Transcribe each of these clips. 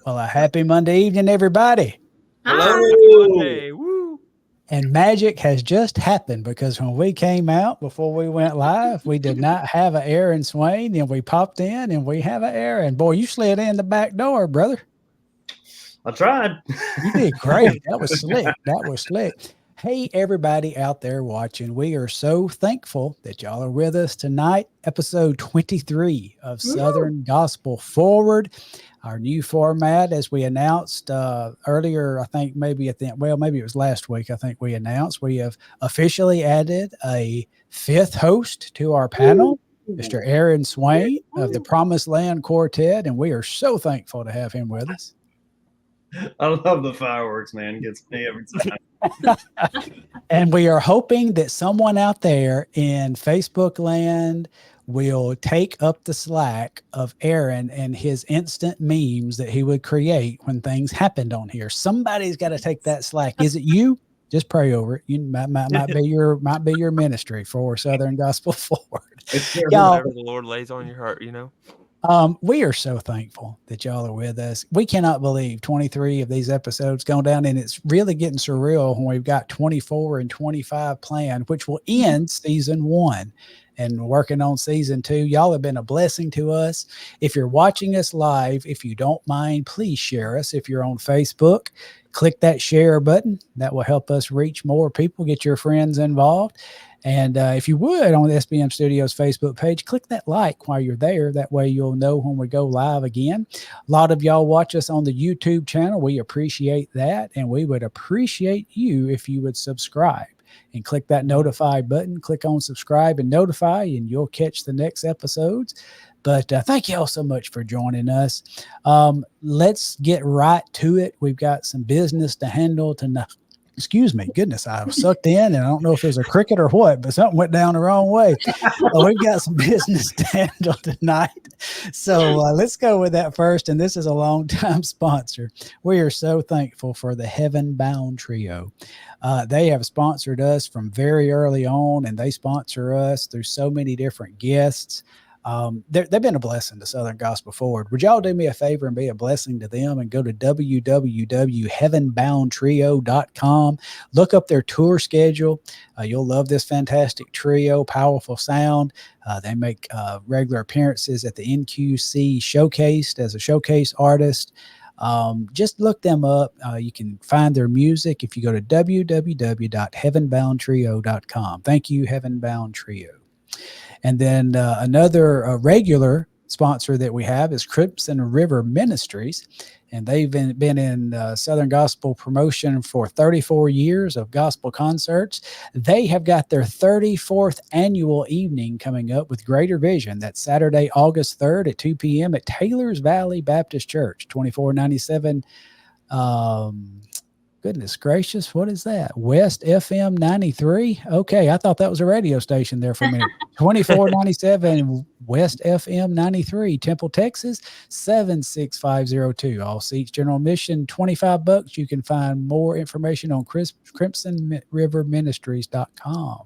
Well, a happy Monday evening, everybody. Hello. Hi. Monday. Woo. And magic has just happened because when we came out before we went live, we did not have an Aaron Swain, and we popped in and we have an Aaron. Boy, you slid in the back door, brother. I tried. You did great. That was slick. That was slick. Hey, everybody out there watching, we are so thankful that y'all are with us tonight. Episode 23 of Southern Gospel Forward, our new format, as we announced earlier. I think maybe maybe it was last week. I think we announced we have officially added a fifth host to our panel, Mr. Aaron Swain of the Promised Land Quartet, and we are so thankful to have him with us. I love the fireworks, man. Gets me every time. And we are hoping that someone out there in Facebook land will take up the slack of Aaron and his instant memes that he would create when things happened on here. Somebody's got to take that slack. Is it you? Just pray over it. You might be your ministry for Southern Gospel Forward. Y'all, whatever the Lord lays on your heart, We are so thankful that y'all are with us. We cannot believe 23 of these episodes gone down, and it's really getting surreal when we've got 24 and 25 planned, which will end season 1 and working on season 2. Y'all have been a blessing to us. If you're watching us live, if you don't mind, please share us. If you're on Facebook, click that share button. That will help us reach more people, get your friends involved. And if you would, on the SBM Studios Facebook page, click that like while you're there. That way you'll know when we go live again. A lot of y'all watch us on the YouTube channel. We appreciate that. And we would appreciate you if you would subscribe and click that notify button. Click on subscribe and notify, and you'll catch the next episodes. But thank you all so much for joining us. Let's get right to it. We've got some business to handle tonight. Excuse me, goodness, I was sucked in, and I don't know if it was a cricket or what, but something went down the wrong way. We've got some business to handle tonight. So let's go with that first, and this is a long-time sponsor. We are so thankful for the Heaven Bound Trio. They have sponsored us from very early on, and they sponsor us through so many different guests. They've been a blessing to Southern Gospel Forward. Would y'all do me a favor and be a blessing to them and go to www.heavenboundtrio.com. Look up their tour schedule. You'll love this fantastic trio, powerful sound. They make regular appearances at the NQC Showcased as a showcase artist. Just look them up. You can find their music if you go to www.heavenboundtrio.com. Thank you, Heaven Bound Trio. And then another regular sponsor that we have is Crimson River Ministries. And they've been in Southern Gospel promotion for 34 years of gospel concerts. They have got their 34th annual evening coming up with Greater Vision. That's Saturday, August 3rd at 2 p.m. at Taylor's Valley Baptist Church, 2497. Goodness gracious, what is that? West FM 93? Okay, I thought that was a radio station there for a minute. 2497 West FM 93, Temple, Texas, 76502. All seats, general admission, $25. You can find more information on crimsonriverministries.com.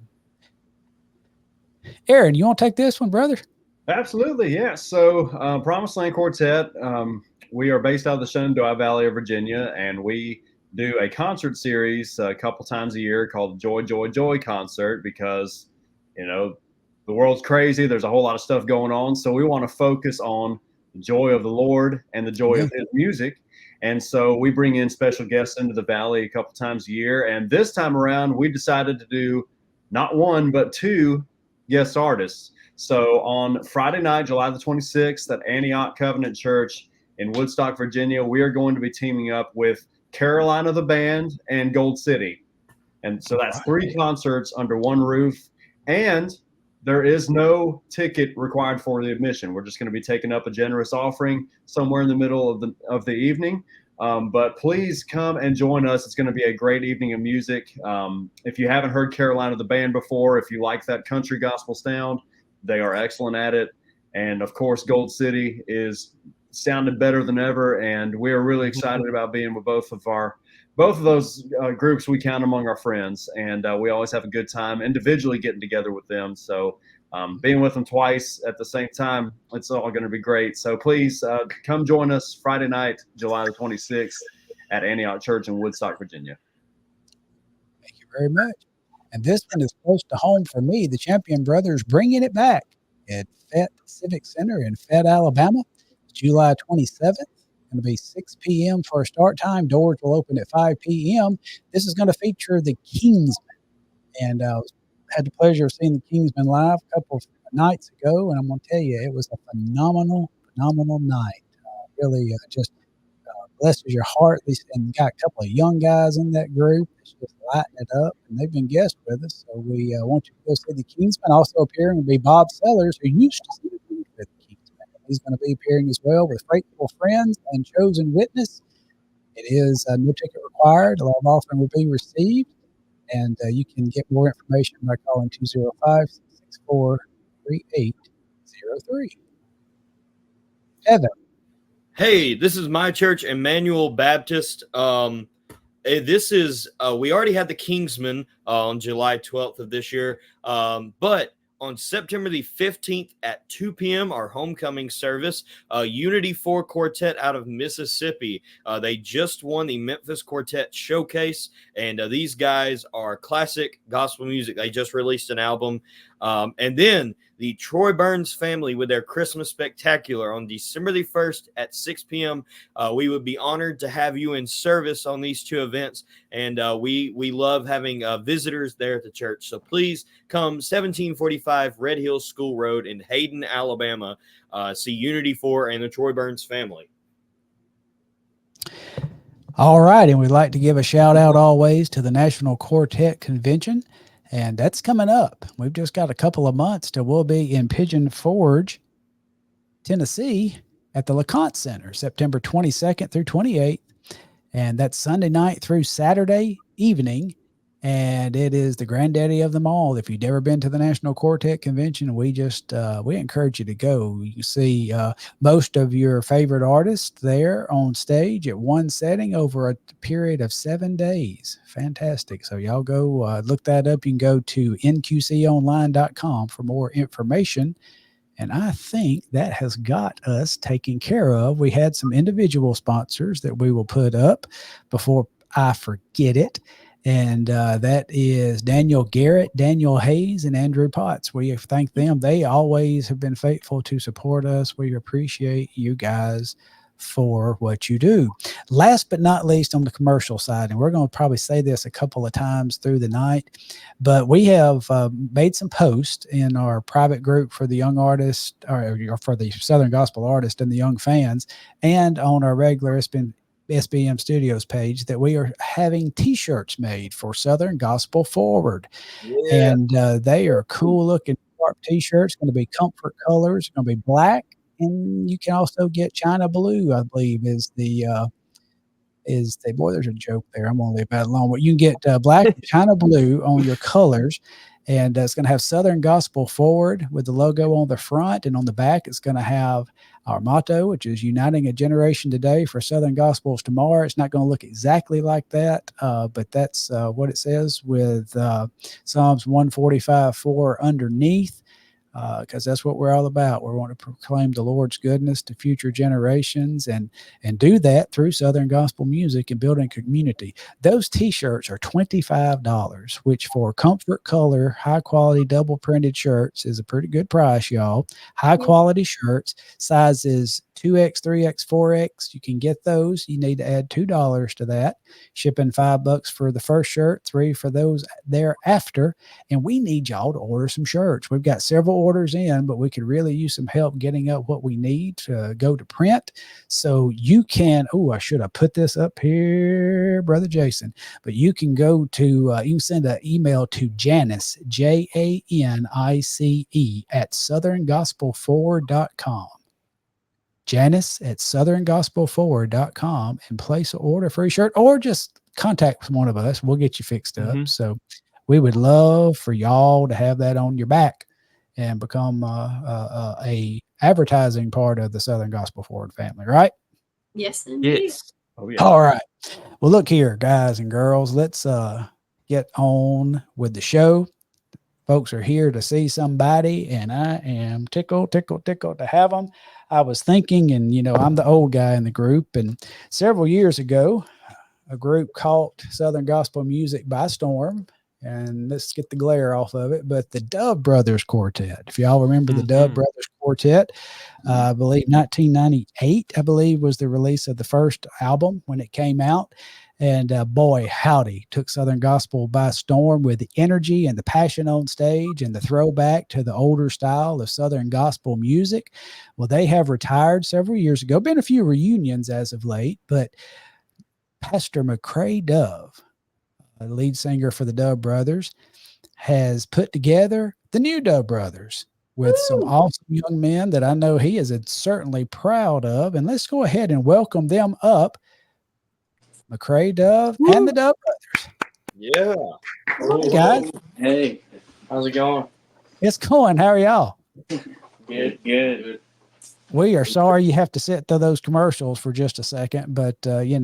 Aaron, you want to take this one, brother? Absolutely, yeah. So Promised Land Quartet, we are based out of the Shenandoah Valley of Virginia, and we do a concert series a couple times a year called Joy, Joy, Joy Concert because, the world's crazy. There's a whole lot of stuff going on. So we want to focus on the joy of the Lord and the joy of his music. And so we bring in special guests into the Valley a couple times a year. And this time around, we decided to do not one, but 2 guest artists. So on Friday night, July the 26th at Antioch Covenant Church in Woodstock, Virginia, we are going to be teaming up with Carolina the Band and Gold City. And so that's 3 concerts under one roof. And there is no ticket required for the admission. We're just going to be taking up a generous offering somewhere in the middle of the evening. But please come and join us. It's going to be a great evening of music. If you haven't heard Carolina the Band before, if you like that country gospel sound, they are excellent at it. And of course, Gold City is sounded better than ever, and we're really excited about being with both of those groups. We count among our friends, and we always have a good time individually getting together with them. So being with them twice at the same time, it's all going to be great. So please come join us Friday night, July the 26th at Antioch Church in Woodstock, Virginia. Thank you very much. And this one is close to home for me. The Champion Brothers bringing it back at Fett Civic Center in Fett, Alabama, July 27th. Going to be 6 p.m. for a start time. Doors will open at 5 p.m. This is going to feature the Kingsmen. And had the pleasure of seeing the Kingsmen live a couple of nights ago. And I'm going to tell you, it was a phenomenal night. Really just blesses your heart. And got a couple of young guys in that group. It's just lighting it up. And they've been guests with us. So we want you to go see the Kingsmen. Also appearing will be Bob Sellers, who used to see with the Kingsmen. He's going to be appearing as well with Faithful Friends and Chosen Witness. It is no ticket required. A love offering will be received. And you can get more information by calling 205-664-3803. Evan. Hey, this is my church, Emmanuel Baptist. This is we already had the Kingsmen on July 12th of this year, but on September the 15th at 2 p.m., our homecoming service, Unity 4 Quartet out of Mississippi. They just won the Memphis Quartet Showcase, and these guys are classic gospel music. They just released an album. And then the Troy Burns family with their Christmas Spectacular on December the 1st at 6 p.m. We would be honored to have you in service on these two events, and we love having visitors there at the church. So please come 1745 Red Hills School Road in Hayden, Alabama. See Unity 4 and the Troy Burns family. All right, and we'd like to give a shout out always to the National Quartet Convention. And that's coming up. We've just got a couple of months till we'll be in Pigeon Forge, Tennessee at the LeConte Center, September 22nd through 28th. And that's Sunday night through Saturday evening. And it is the granddaddy of them all. If you've never been to the National Quartet Convention, we encourage you to go. You see most of your favorite artists there on stage at one setting over a period of 7 days. Fantastic. So y'all go look that up. You can go to nqconline.com for more information. And I think that has got us taken care of. We had some individual sponsors that we will put up before I forget it. And that is Daniel Garrett, Daniel Hayes, and Andrew Potts. We thank them. They always have been faithful to support us. We appreciate you guys for what you do. Last but not least, on the commercial side, and we're going to probably say this a couple of times through the night, but we have made some posts in our private group for the young artists, or for the Southern Gospel artists and the young fans, and on our regular SBM Studios page, that we are having t-shirts made for Southern Gospel Forward. Yeah. And they are cool looking t-shirts. Going to be comfort colors. Going to be black, and you can also get China blue, I believe is the boy, there's a joke there. I'm going to leave that alone. But you can get black and China blue on your colors. And it's going to have Southern Gospel Forward with the logo on the front, and on the back it's going to have our motto, which is uniting a generation today for Southern Gospels tomorrow. It's not going to look exactly like that, but that's what it says with Psalms 145:4 underneath, because that's what we're all about. We want to proclaim the Lord's goodness to future generations, and do that through Southern Gospel music and building community. Those t-shirts are $25, which for comfort color, high quality double printed shirts is a pretty good price, y'all. High quality shirts, sizes 2X, 3X, 4X. You can get those. You need to add $2 to that. Shipping $5 for the first shirt, $3 for those thereafter. And we need y'all to order some shirts. We've got several orders in, but we could really use some help getting up what we need to go to print. So you can, I should have put this up here, Brother Jason, but you can go to, you can send an email to Janice, Janice at southerngospelforward.com. Janice at southerngospelforward.com, and place an order for a shirt, or just contact one of us. We'll get you fixed up. Mm-hmm. So we would love for y'all to have that on your back and become a advertising part of the Southern Gospel Forward family, right? Yes, indeed. Yes. Oh, yeah. All right. Well, look here, guys and girls, let's get on with the show. folks are here to see somebody, and I am tickled to have them. I was thinking, and I'm the old guy in the group, and several years ago, a group caught Southern gospel music by storm. And let's get the glare off of it. But the Dove Brothers Quartet, if y'all remember the Dove Brothers Quartet, I believe 1998, I believe, was the release of the first album when it came out. And boy, howdy, took Southern gospel by storm with the energy and the passion on stage and the throwback to the older style of Southern gospel music. Well, they have retired several years ago. Been a few reunions as of late, but Pastor McCray Dove, lead singer for the Dove Brothers, has put together the new Dove Brothers with some awesome young men that I know he is certainly proud of. And let's go ahead and welcome them up. McCray Dove and the Dove Brothers. Yeah. Hey, guys. Hey, how's it going? It's going. How are y'all? Good. We are sorry you have to sit through those commercials for just a second, but You're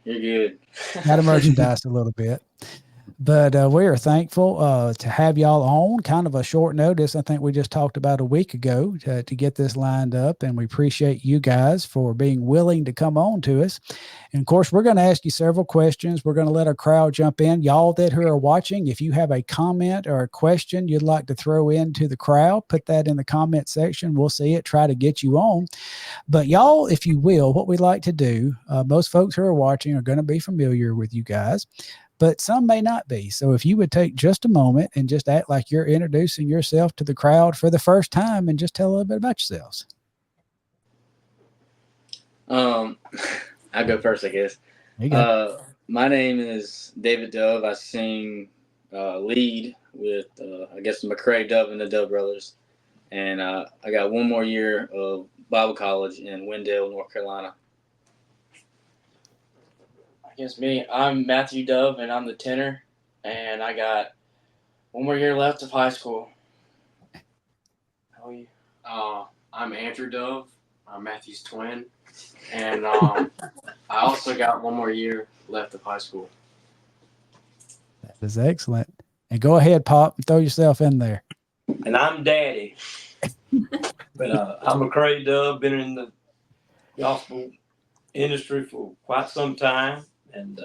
good. got to merchandise a little bit. But we are thankful to have y'all on. Kind of a short notice. I think we just talked about a week ago to get this lined up, and we appreciate you guys for being willing to come on to us. And of course, we're going to ask you several questions. We're going to let our crowd jump in. Y'all that who are watching, if you have a comment or a question you'd like to throw into the crowd, put that in the comment section. We'll see it, try to get you on. But y'all, if you will, what we like to do, most folks who are watching are going to be familiar with you guys, but some may not be. So if you would take just a moment and just act like you're introducing yourself to the crowd for the first time and just tell a little bit about yourselves. I'll go first, I guess. My name is David Dove. I sing lead with, I guess, McCray Dove and the Dove Brothers. And I got one more year of Bible college in Wendell, North Carolina. I guess me. I'm Matthew Dove, and I'm the tenor, and I got one more year left of high school. How are you? I'm Andrew Dove. I'm Matthew's twin, and I also got one more year left of high school. That is excellent. And go ahead, Pop, and throw yourself in there. And I'm Daddy. But I'm McCray Dove, been in the gospel industry for quite some time. And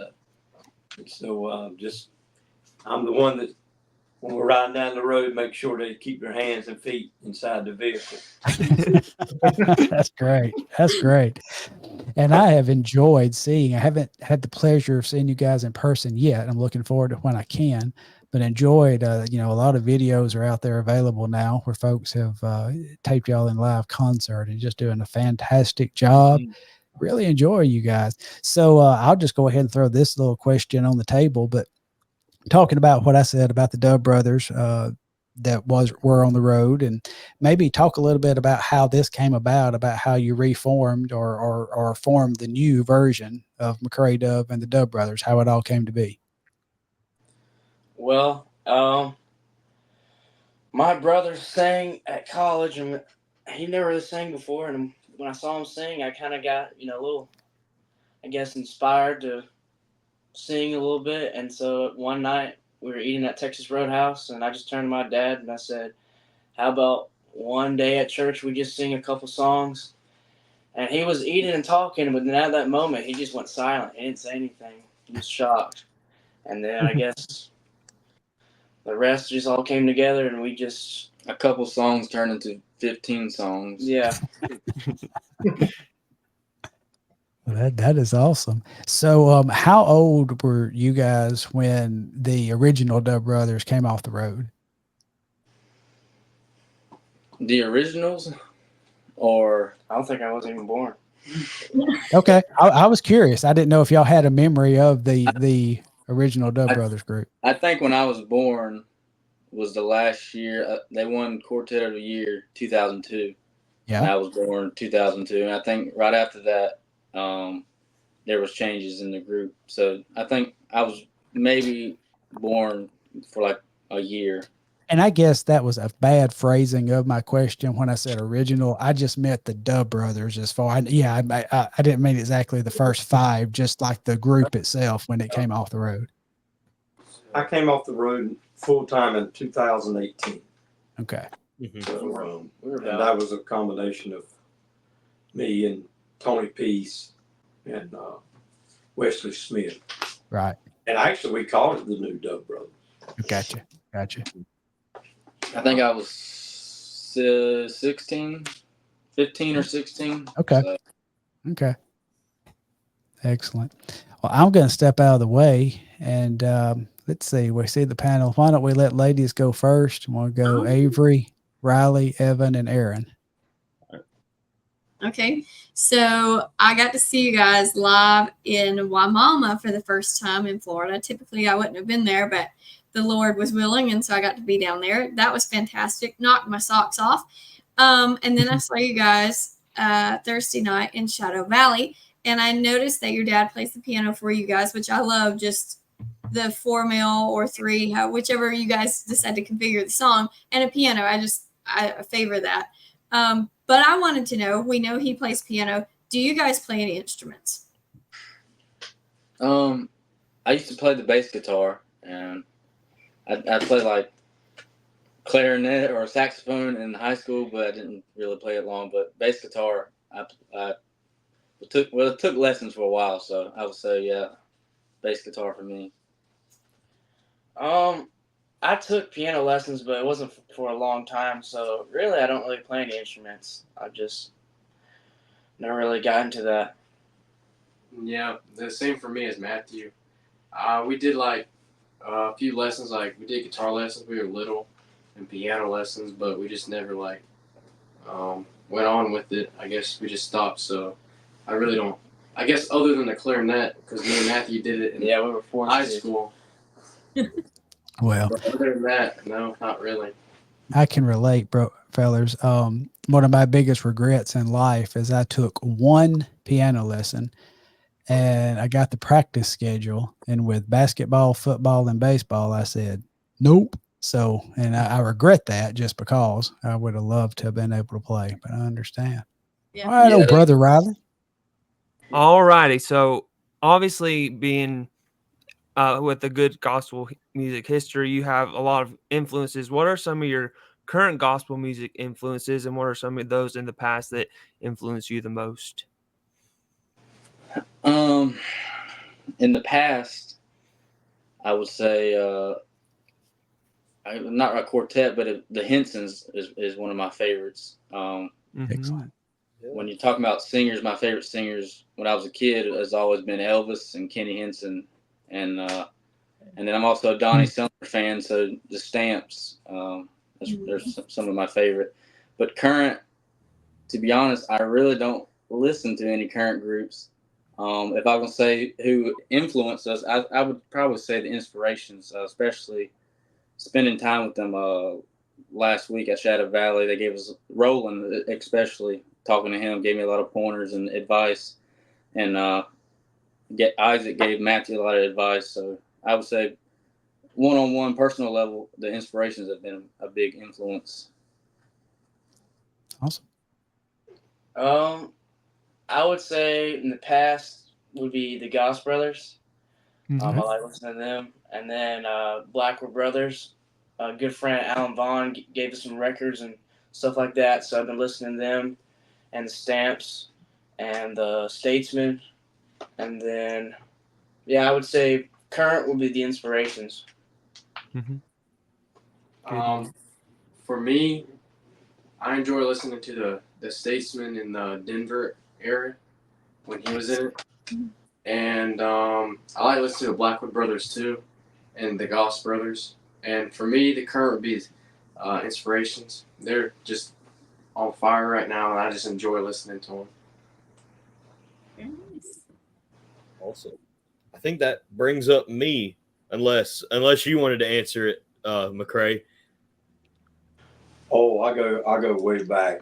so just I'm the one that when we're riding down the road, make sure they keep their hands and feet inside the vehicle. That's great. That's great. And I have enjoyed seeing, I haven't had the pleasure of seeing you guys in person yet. I'm looking forward to when I can, but enjoyed, a lot of videos are out there available now where folks have taped y'all in live concert and just doing a fantastic job. Really enjoy you guys. So I'll just go ahead and throw this little question on the table, but talking about what I said about the Dove Brothers that were on the road, and maybe talk a little bit about how this came about how you reformed or formed the new version of McCray Dove and the Dove Brothers, how it all came to be. Well, my brother sang at college, and he never really sang before, and when I saw him sing, I kind of got, a little, I guess, inspired to sing a little bit. And so one night we were eating at Texas Roadhouse, and I just turned to my dad and I said, how about one day at church we just sing a couple songs? And he was eating and talking, but then at that moment he just went silent. He didn't say anything. He was shocked. And then I guess the rest just all came together, and we just... A couple songs turned into 15 songs. Yeah. That is awesome. So how old were you guys when the original Dove Brothers came off the road? The originals? Or... I don't think I was even born. Okay. I was curious. I didn't know if y'all had a memory of the original Dove Brothers group. I think when I was born was the last year. They won Quartet of the Year 2002. Yeah. And I was born 2002. And I think right after that, there was changes in the group. So I think I was maybe born for like a year. And I guess that was a bad phrasing of my question when I said original. I just meant the Dove Brothers as far. I didn't mean exactly the first five, just like the group itself when it came off the road. I came off the road full time in 2018. Okay. So, and that was a combination of me and Tony Peace and Wesley Smith. Right. And actually, we called it the New Dove Brothers. Gotcha. I think I was 16, 15 or 16. Okay. So. Okay. Excellent. Well, I'm going to step out of the way and let's see. We see the panel. Why don't we let ladies go first? We'll go Avery, Riley, Evan, and Aaron. Okay, so I got to see you guys live in Waimama for the first time in Florida. Typically, I wouldn't have been there, but the Lord was willing, and so I got to be down there. That was fantastic. Knocked my socks off. And then I saw you guys Thursday night in Shadow Valley, and I noticed that your dad plays the piano for you guys, which I love. Just the 4 or 3, whichever you guys decide to configure the song, and a piano. I favor that. But I wanted to know, we know he plays piano. Do you guys play any instruments? I used to play the bass guitar, and I played like clarinet or saxophone in high school, but I didn't really play it long. But bass guitar, it took lessons for a while, so I would say, yeah, bass guitar for me. I took piano lessons, but it wasn't for a long time. So really, I don't really play any instruments. I just never really got into that. Yeah, the same for me as Matthew. We did like a few lessons, like we did guitar lessons. We were little, and piano lessons, but we just never like went on with it. I guess we just stopped. So I really don't. I guess other than the clarinet, because me and Matthew did it in we were forced high to. school. Well, But other than that, no, not really. I can relate, bro, fellas. One of my biggest regrets in life is I took one piano lesson and I got the practice schedule. And with basketball, football, and baseball, I said, nope. So, and I regret that just because I would have loved to have been able to play, but I understand. Yeah. All right, old brother Riley. All righty. So obviously being with a good gospel music history, you have a lot of influences. What are some of your current gospel music influences, and what are some of those in the past that influence you the most? In the past, I would say not a quartet, but the Hensons is one of my favorites. Excellent. When you're talking about singers, my favorite singers when I was a kid has always been Elvis and Kenny Henson, and then I'm also a Donnie Sumner fan, so the Stamps, there's some of my favorite. But current, to be honest, I really don't listen to any current groups. If I was going to say who influenced us, I would probably say the Inspirations, especially spending time with them last week at Shadow Valley. They gave us Roland, especially talking to him, gave me a lot of pointers and advice. And Isaac gave Matthew a lot of advice. So I would say one-on-one personal level, the Inspirations have been a big influence. Awesome. I would say in the past would be the Goss Brothers. I like listening to them. And then Blackwood Brothers. A good friend, Alan Vaughn, gave us some records and stuff like that. So I've been listening to them and the Stamps and the Statesmen. And then, I would say current would be the Inspirations. For me, I enjoy listening to the Statesman in the Denver area when he was in it. And I like listening to Blackwood Brothers too, and the Goss Brothers. And for me, the current would be Inspirations. They're just on fire right now, and I just enjoy listening to them. Awesome. I think that brings up me, unless you wanted to answer it, McCray. Oh, I go way back.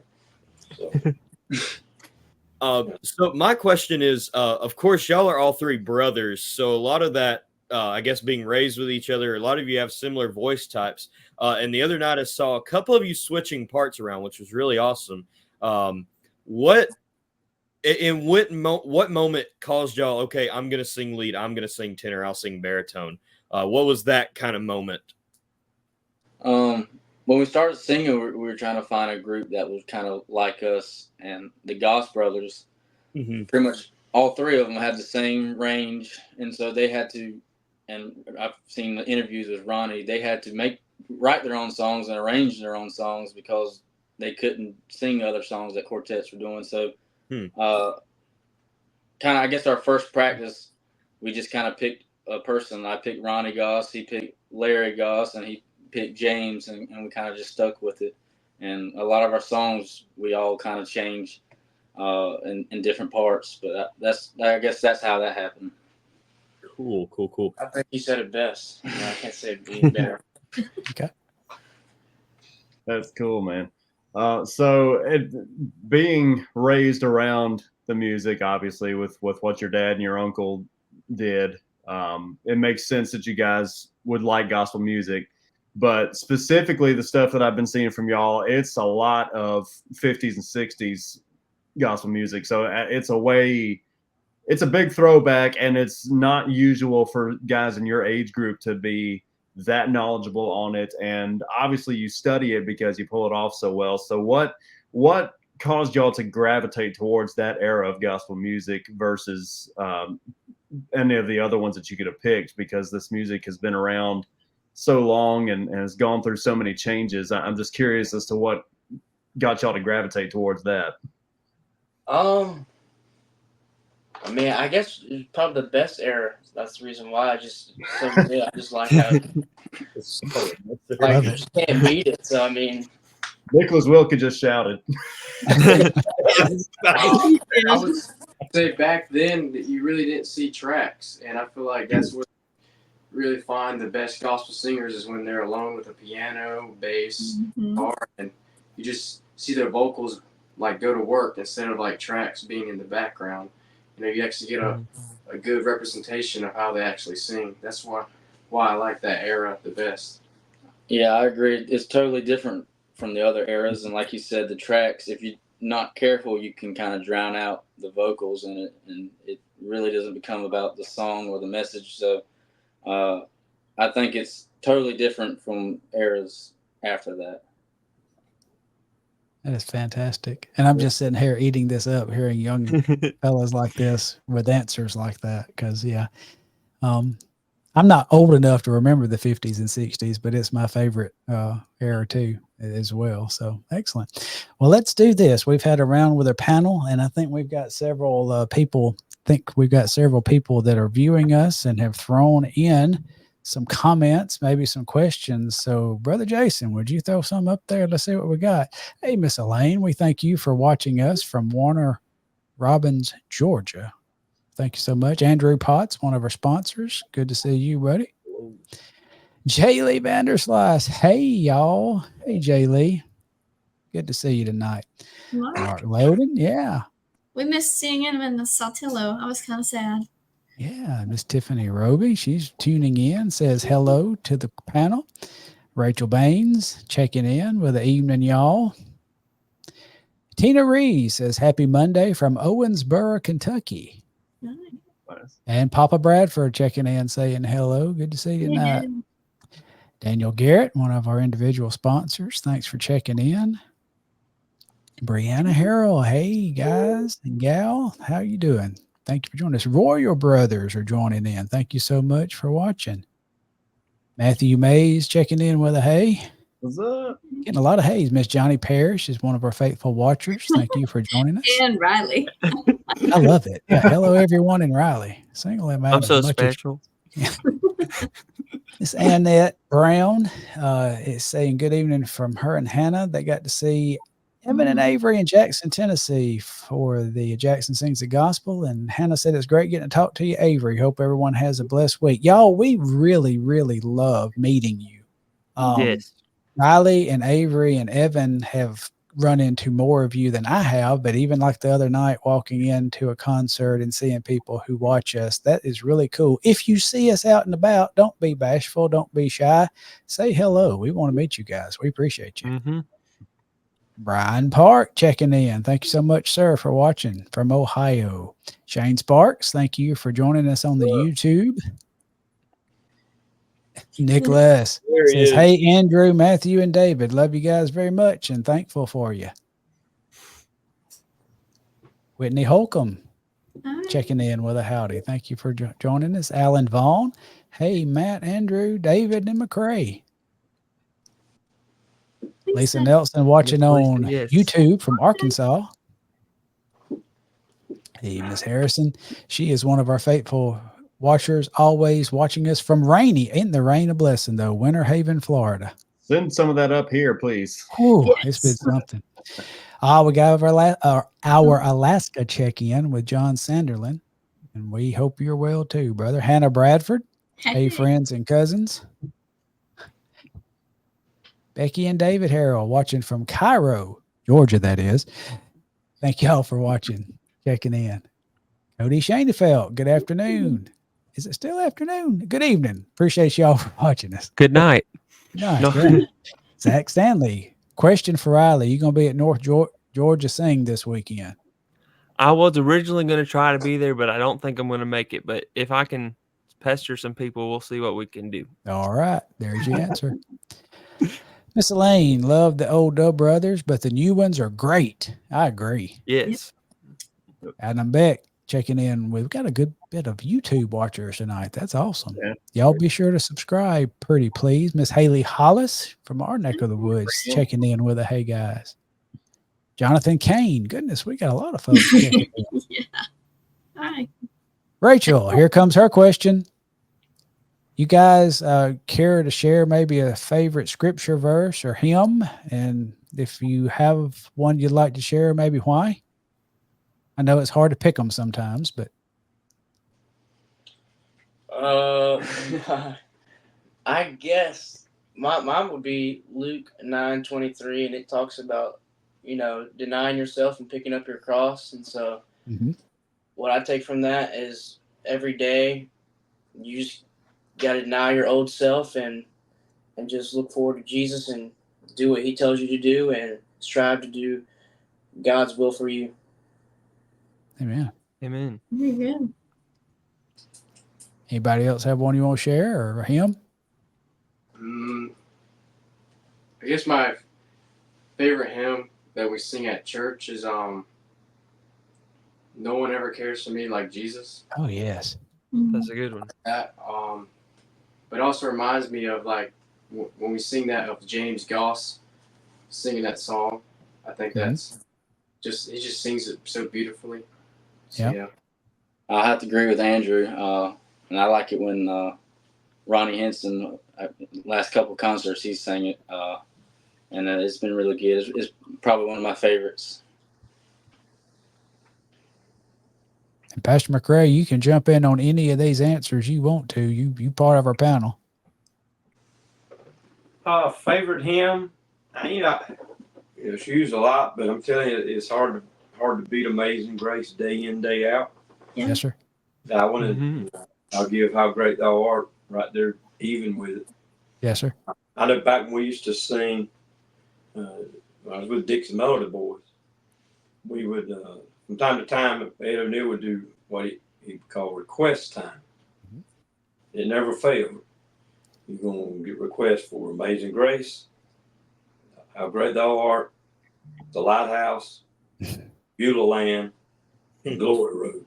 So my question is, of course, y'all are all three brothers. So a lot of that, I guess, being raised with each other, a lot of you have similar voice types. And the other night I saw a couple of you switching parts around, which was really awesome. What moment caused y'all, okay, I'm going to sing lead, I'm going to sing tenor, I'll sing baritone? What was that kind of moment? When we started singing, we were trying to find a group that was kind of like us, and the Goss Brothers, pretty much all three of them had the same range, and so they had to, and I've seen the interviews with Ronnie, they had to write their own songs and arrange their own songs because they couldn't sing other songs that quartets were doing. So kind of, I guess our first practice, we just kind of picked a person. I picked Ronnie Goss, he picked Larry Goss, and he picked James, and we kind of just stuck with it. And a lot of our songs, we all kind of changed in different parts, but I guess that's how that happened. Cool. I think you said it best. I can't say it being better. Okay. That's cool, man. So being raised around the music, obviously, with what your dad and your uncle did, it makes sense that you guys would like gospel music. But specifically, the stuff that I've been seeing from y'all, it's a lot of 50s and 60s gospel music. So it's a big throwback, and it's not usual for guys in your age group to be that knowledgeable on it. And obviously you study it because you pull it off so well. So what caused y'all to gravitate towards that era of gospel music versus any of the other ones that you could have picked? Because this music has been around so long and has gone through so many changes. I'm just curious as to what got y'all to gravitate towards that. I mean, I guess it's probably the best era. That's the reason why I just so good. I just like how you just can't beat it. So I mean, Nicholas Wilke just shouted. I would say back then that you really didn't see tracks, and I feel like that's what really find the best gospel singers is when they're alone with a piano, bass, guitar, and you just see their vocals like go to work instead of like tracks being in the background. You know, you actually get a good representation of how they actually sing. That's why I like that era the best. Yeah, I agree. It's totally different from the other eras, and like you said, the tracks, if you're not careful, you can kind of drown out the vocals in it, and it really doesn't become about the song or the message. So I think it's totally different from eras after that. That is fantastic. And I'm just sitting here eating this up, hearing young fellas like this with answers like that. Because, I'm not old enough to remember the 50s and 60s, but it's my favorite era too as well. So excellent. Well, let's do this. We've had a round with our panel, and I think we've got several people. That are viewing us and have thrown in some comments, maybe some questions. So, Brother Jason, would you throw some up there? Let's see what we got. Hey, Miss Elaine, we thank you for watching us from Warner Robins, Georgia. Thank you so much. Andrew Potts, one of our sponsors. Good to see you, buddy. Jay Lee Vanderslice. Hey, y'all. Hey, Jay Lee. Good to see you tonight. Mark Loden. Yeah. We missed seeing him in the Saltillo. I was kind of sad. Yeah, Miss Tiffany Roby, she's tuning in, says hello to the panel. Rachel Baines checking in with the evening, y'all. Tina Rees says happy Monday from Owensboro, Kentucky. Nice. And Papa Bradford checking in, saying hello. Good to see you tonight. Yeah. Daniel Garrett, one of our individual sponsors. Thanks for checking in. Brianna Harrell, hey guys and gal, how you doing? Thank you for joining us. Royal Brothers are joining in. Thank you so much for watching. Matthew Mays checking in with a hey. What's up? Getting a lot of hays. Miss Johnny Parrish is one of our faithful watchers. Thank you for joining us. And Riley. I love it. Yeah, hello everyone in Riley. Single I'm so special. Miss Annette Brown is saying good evening from her and Hannah. They got to see Evan and Avery in Jackson, Tennessee for the Jackson Sings the Gospel. And Hannah said it's great getting to talk to you, Avery. Hope everyone has a blessed week. Y'all, we really, really love meeting you. Yes. Riley and Avery and Evan have run into more of you than I have, but even like the other night, walking into a concert and seeing people who watch us, that is really cool. If you see us out and about, don't be bashful. Don't be shy. Say hello. We want to meet you guys. We appreciate you. Mm-hmm. Brian Park checking in. Thank you so much, sir, for watching from Ohio. Shane Sparks, thank you for joining us on the YouTube. Nicholas There he says, is. "Hey, Andrew, Matthew, and David, love you guys very much and thankful for you." Whitney Holcomb checking in with a howdy. Thank you for joining us. Alan Vaughn. Hey, Matt, Andrew, David, and McCray. Lisa Nelson watching on YouTube from Arkansas. Hey, Miss Harrison. She is one of our faithful watchers, always watching us from rainy, in the rain a blessing, though, Winter Haven, Florida. Send some of that up here, please. Oh, it's been something. We got our Alaska check-in with John Sanderlin, and we hope you're well too, brother. Hannah Bradford. Hey, friends and cousins. Becky and David Harrell watching from Cairo, Georgia, that is. Thank y'all for watching, checking in. Cody Shanefeld, good afternoon. Is it still afternoon? Good evening. Appreciate y'all for watching us. Good night. Nice. No. Yeah. Zach Stanley, question for Riley. You going to be at North Georgia Sing this weekend? I was originally going to try to be there, but I don't think I'm going to make it. But if I can pester some people, we'll see what we can do. All right. There's your answer. Miss Elaine, love the old Dub Brothers, but the new ones are great. I agree. Yes. Adam Beck checking in. We've got a good bit of YouTube watchers tonight. That's awesome. Yeah. Y'all be sure to subscribe, pretty please. Miss Haley Hollis from our neck of the woods checking in with a hey guys. Jonathan Kane. Goodness, we got a lot of folks checking in. Yeah. Hi. Rachel, here comes her question. You guys care to share maybe a favorite scripture verse or hymn? And if you have one you'd like to share, maybe why? I know it's hard to pick them sometimes, but. I guess mine would be Luke 9:23, and it talks about, denying yourself and picking up your cross. And so what I take from that is every day you just got to deny your old self and just look forward to Jesus and do what he tells you to do and strive to do God's will for you. Amen. Amen. Very good. Anybody else have one you want to share or him? I guess my favorite hymn that we sing at church is No One Ever Cares for Me Like Jesus. Oh, yes. That's a good one. That but it also reminds me of like when we sing that of James Goss singing that song. I think that's he just sings it so beautifully. So, yeah. I have to agree with Andrew, and I like it when Ronnie Henson, last couple concerts, he sang it, and it's been really good. It's probably one of my favorites. And Pastor McCray, you can jump in on any of these answers you want to. You part of our panel. Favorite hymn? It's used a lot, but I'm telling you, it's hard to beat Amazing Grace day in, day out. Yeah. Yes, sir. I want to. I'll give How Great Thou Art right there, even with it. Yes, sir. I know back when we used to sing. When I was with Dixie Melody Boys, we would from time to time Ed O'Neill would do what he called request time. It never failed. You're gonna get requests for Amazing Grace, How Great Thou Art, The Lighthouse, Beulah Land, and Glory Road.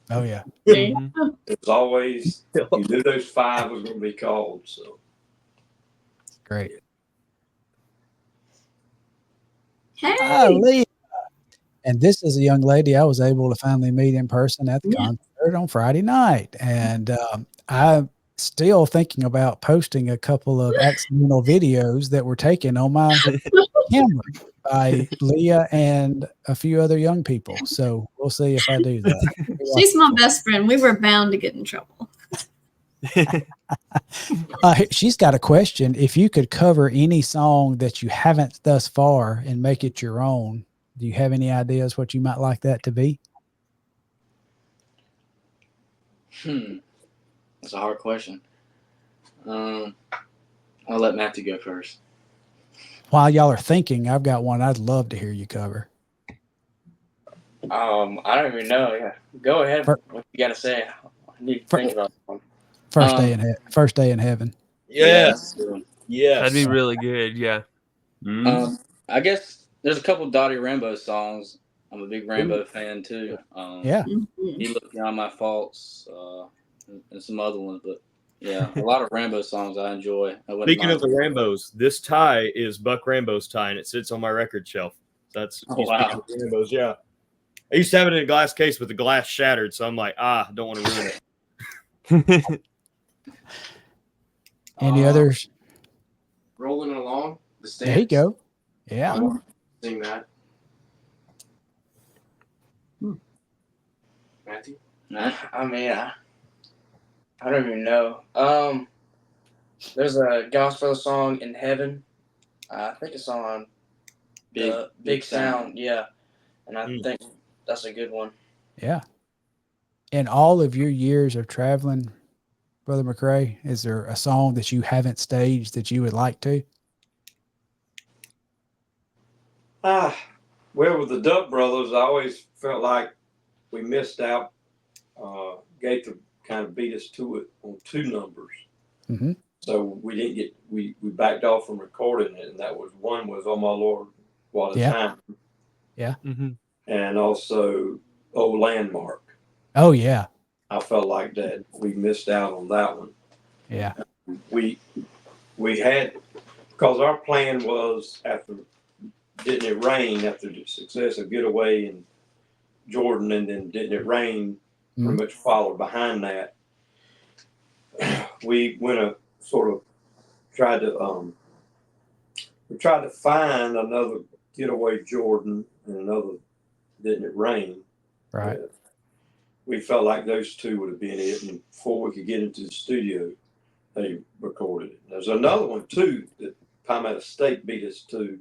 Oh yeah. It was always, you knew those five was going to be called. So great. Hey. Leah. And this is a young lady I was able to finally meet in person at the concert on Friday night. And I'm still thinking about posting a couple of accidental videos that were taken on my camera by Leah and a few other young people. So we'll see if I do that. She's my best friend. We were bound to get in trouble. She's got a question. If you could cover any song that you haven't thus far and make it your own, do you have any ideas what you might like that to be? That's a hard question. I'll let Matthew go first. While y'all are thinking, I've got one I'd love to hear you cover. I don't even know. Yeah, go ahead. What you got to say? I need to think about one. First day in heaven. Yes. Yeah. Yes. That'd be really good. Yeah. I guess there's a couple Dottie Rambo songs. I'm a big Rambo fan too. Yeah. He Looked Beyond My Faults, and some other ones, but yeah, a lot of Rambo songs I enjoy. Speaking of the Rambos, this tie is Buck Rambo's tie, and it sits on my record shelf. That's wow. Rambos, yeah. I used to have it in a glass case, but the glass shattered, so I'm like, I don't want to ruin it. Any others? Rolling Along, the Stamps. There you go. Yeah. Sing that. Matthew? I mean, I don't even know. There's a gospel song in heaven. I think it's on Big Sound. Yeah, and I think that's a good one. Yeah. In all of your years of traveling, Brother McCray, is there a song that you haven't staged that you would like to? Well, with the Duck Brothers, I always felt like we missed out. Gaither kind of beat us to it on 2 numbers. Mm-hmm. So we didn't get, we backed off from recording it, and that was one was Oh My Lord, What a Time. Yeah. Mm-hmm. And also Oh Landmark. Oh, yeah. I felt like that we missed out on that one. Yeah. We had, because our plan was after Didn't It Rain, after the success of Getaway and Jordan, and then Didn't It Rain pretty much followed behind that. We went a sort of tried to find another Getaway Jordan and another Didn't It Rain. Right. We felt like those 2 would have been it, and before we could get into the studio, they recorded it. There's another one too that Palmetto State beat us to,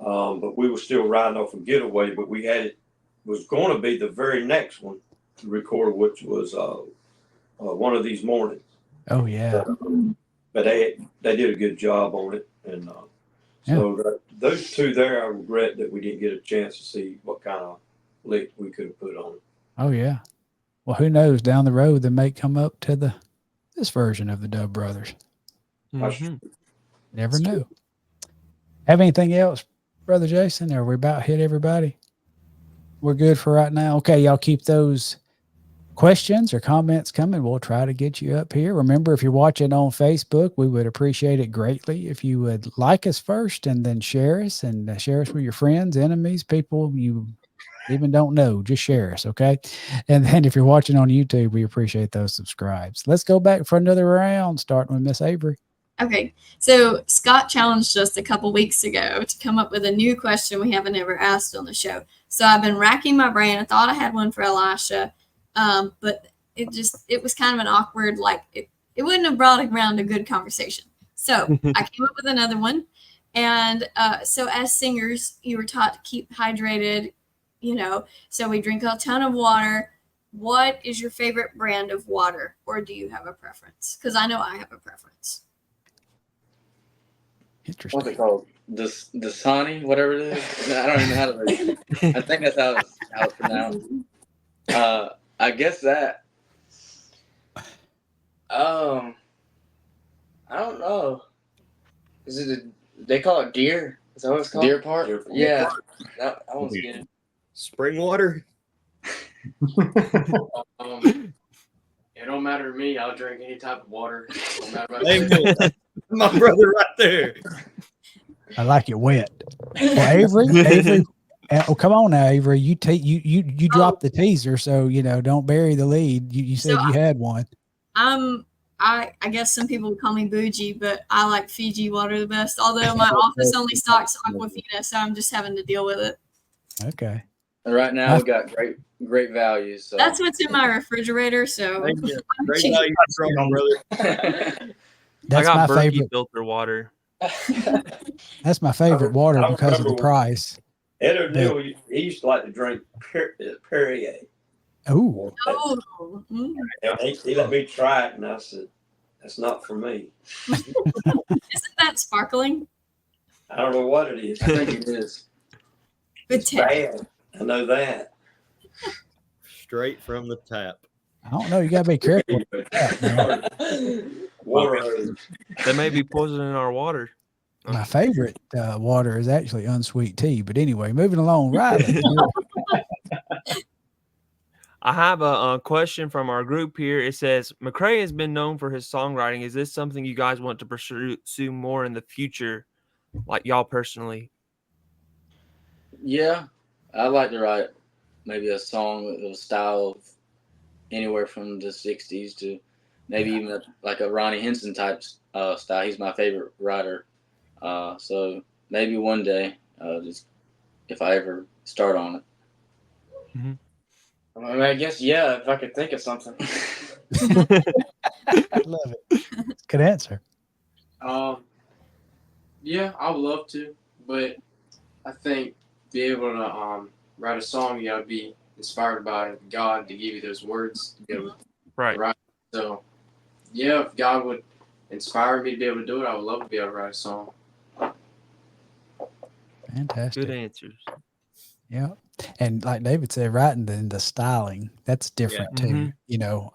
but we were still riding off a Getaway. But we had it was going to be the very next one to record, which was One of These Mornings. Oh, yeah. But they did a good job on it, and so those 2 there, I regret that we didn't get a chance to see what kind of lick we could have put on it. Oh, yeah. Well, who knows? Down the road, they may come up to this version of the Dub Brothers. Mm-hmm. Never know. Have anything else, Brother Jason? Or we about hit everybody? We're good for right now. Okay, y'all keep those questions or comments coming. We'll try to get you up here. Remember, if you're watching on Facebook, we would appreciate it greatly if you would like us first and then share us, and share us with your friends, enemies, people you even don't know. Just share us, okay? And then if you're watching on YouTube, we appreciate those subscribes. Let's go back for another round, starting with Miss Avery. Okay, so Scott challenged us a couple weeks ago to come up with a new question we haven't ever asked on the show. So I've been racking my brain. I thought I had one for Elisha, but it was kind of an awkward, like it wouldn't have brought around a good conversation. So I came up with another one. And so as singers, you were taught to keep hydrated, so we drink a ton of water. What is your favorite brand of water, or do you have a preference? Because I know I have a preference. Interesting. What's it called? Dasani, whatever it is. I don't even know how to. I think that's how it's pronounced. I guess that. I don't know. Is it? They call it Deer. Is that what it's called? Deer Park. Yeah, that one's good. Spring water. It don't matter to me. I'll drink any type of water. Don't matter about My brother right there. I like it wet. Well, Avery. Oh, come on now, Avery. You dropped the teaser, so don't bury the lead. You said you had one. I guess some people would call me bougie, but I like Fiji water the best. Although my office only stocks Aquafina, so I'm just having to deal with it. Okay. And right now we got great values. So. That's what's in my refrigerator. So Thank you. Great value, strong brother. I got my favorite filter water. That's my favorite water because of the price. Ed O'Neill, he used to like to drink Perrier. Oh. He let me try it, and I said, "That's not for me." Isn't that sparkling? I don't know what it is. I think it is. It's bad. I know that. Straight from the tap. I don't know. You got to be careful with that, man. Water hose. They may be poisoning our water. My favorite water is actually unsweet tea. But anyway, moving along, Riley. I have a question from our group here. It says, McCray has been known for his songwriting. Is this something you guys want to pursue more in the future, like y'all personally? Yeah, I like to write maybe a song of a style of anywhere from the 60s to maybe even like a Ronnie Henson type style. He's my favorite writer. So maybe one day, just if I ever start on it. Mm-hmm. I mean, I guess, yeah, if I could think of something. I love it. Good answer. Yeah, I would love to, but I think be able to write a song, you gotta be inspired by God to give you those words to be able to write. So, yeah, if God would inspire me to be able to do it, I would love to be able to write a song. Fantastic. Good answers. Yeah. And like David said, writing the styling, that's different too. Mm-hmm. You know,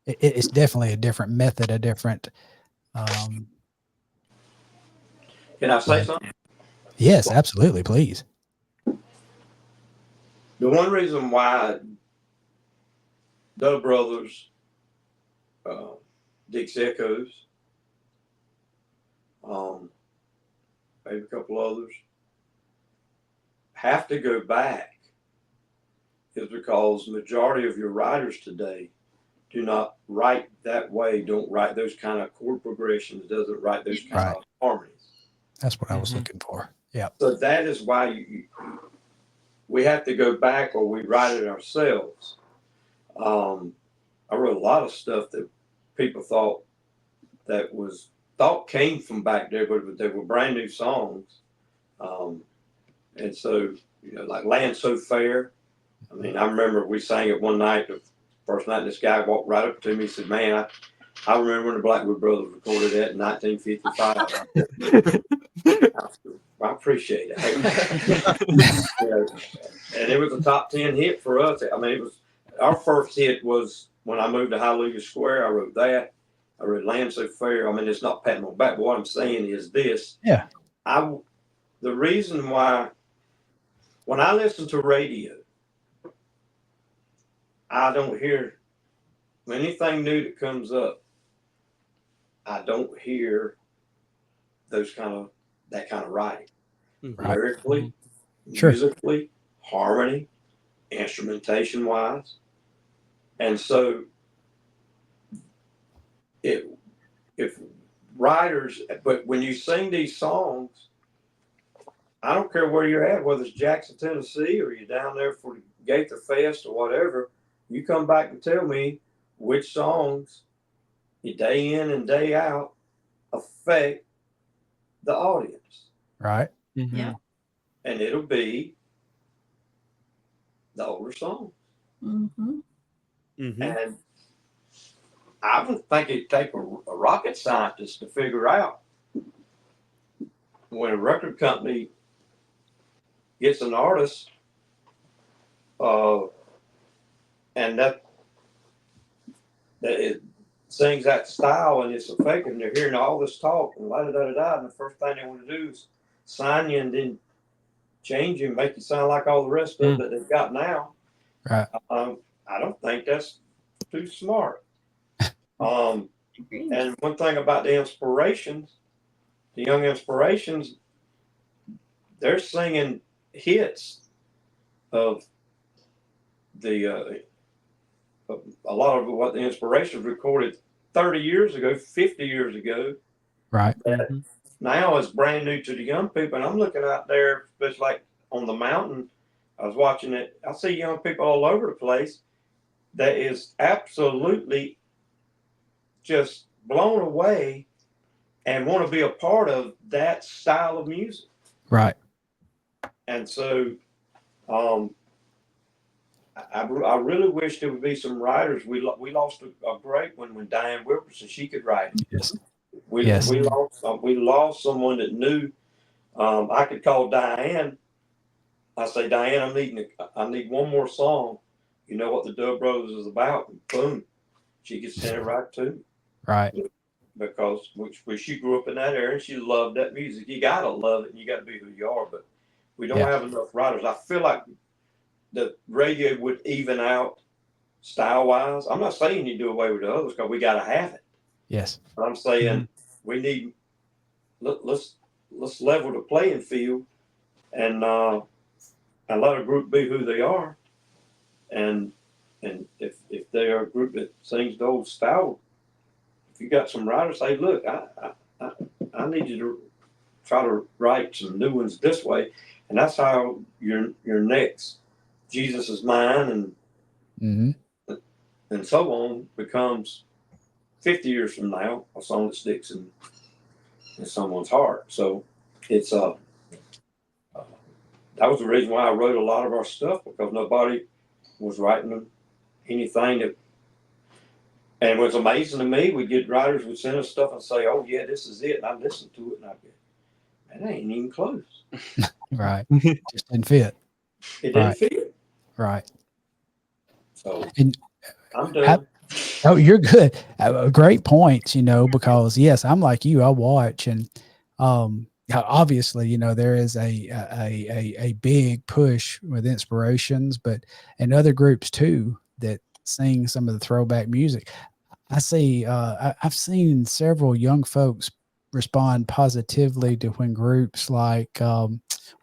it's definitely a different method, a different. Can I say something? Yes, absolutely. Please. The one reason why Dub Brothers, Dix Echoes, maybe a couple others, have to go back is because the majority of your writers today do not write that way, don't write those kind of chord progressions, doesn't write those kind of harmonies. That's what I was looking for. Yeah. So that is why we have to go back, or we write it ourselves. I wrote a lot of stuff that people thought came from back there, but they were brand new songs. And so, you know, like Land So Fair. I mean, I remember we sang it one night, the first night, this guy walked right up to me and said, man, I remember when the Blackwood Brothers recorded that in 1955. I appreciate it. You know, and it was a top 10 hit for us. I mean, it was our first hit was when I moved to Hallelujah Square. I wrote that. I wrote Land So Fair. I mean, it's not patting my back, but what I'm saying is this. Yeah. The reason why, when I listen to radio, I don't hear anything new that comes up. I don't hear that kind of writing. Right. Lyrically, musically, harmony, instrumentation wise. And so if writers, but when you sing these songs, I don't care where you're at, whether it's Jackson, Tennessee, or you're down there for the Gaither Fest or whatever, you come back and tell me which songs, day in and day out, affect the audience. Right. Mm-hmm. Yeah. And it'll be the older songs. Mm-hmm. Mm-hmm. And I don't think it'd take a rocket scientist to figure out when a record company gets an artist and that it sings that style and it's effective, and they're hearing all this talk and and the first thing they want to do is sign you and then change you and make you sound like all the rest of it that they've got now. Right. I don't think that's too smart. And one thing about the young inspirations, they're singing hits of a lot of what the inspirations recorded 30 years ago, 50 years ago. Right. Now it's brand new to the young people. And I'm looking out there, especially like on the mountain. I was watching it. I see young people all over the place that is absolutely just blown away and want to be a part of that style of music. Right. And so I really wish there would be some writers. We lost a great one when Diane Wilkerson, she could write. Yes. We lost someone that knew. I could call Diane. I say, Diane, I need one more song. You know what the Dub Brothers is about? And boom, she could send it right to me. Right. Because she grew up in that area and she loved that music. You gotta love it and you gotta be who you are, but we don't have enough writers. I feel like the radio would even out style wise. I'm not saying you do away with the others because we gotta have it. Yes. But I'm saying we need let's level the playing field and let a group be who they are. And if they are a group that sings the old style, if you got some writers, say, look, I need you to try to write some new ones this way, and that's how your next Jesus Is Mine and so on becomes 50 years from now a song that sticks in someone's heart. So it's that was the reason why I wrote a lot of our stuff, because nobody was writing anything that. And it was amazing to me. We get writers would send us stuff and say, "Oh yeah, this is it." And I listened to it and I go, "Man, that ain't even close." Right. Just didn't fit. It didn't fit. Right. So and I'm done. Oh, you're good. Great points, because yes, I'm like you. I watch and obviously, there is a big push with Inspirations, but and other groups too that sing some of the throwback music. I see. I've seen several young folks respond positively to when groups like,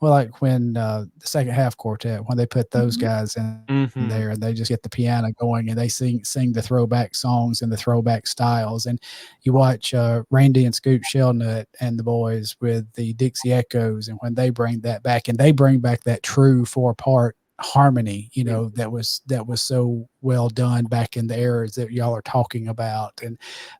like when the Second Half Quartet, when they put those guys in there and they just get the piano going and they sing the throwback songs and the throwback styles. And you watch Randy and Scoop Shelnut and the boys with the Dixie Echoes, and when they bring that back and they bring back that true 4-part harmony, that was so well done back in the eras that y'all are talking about. And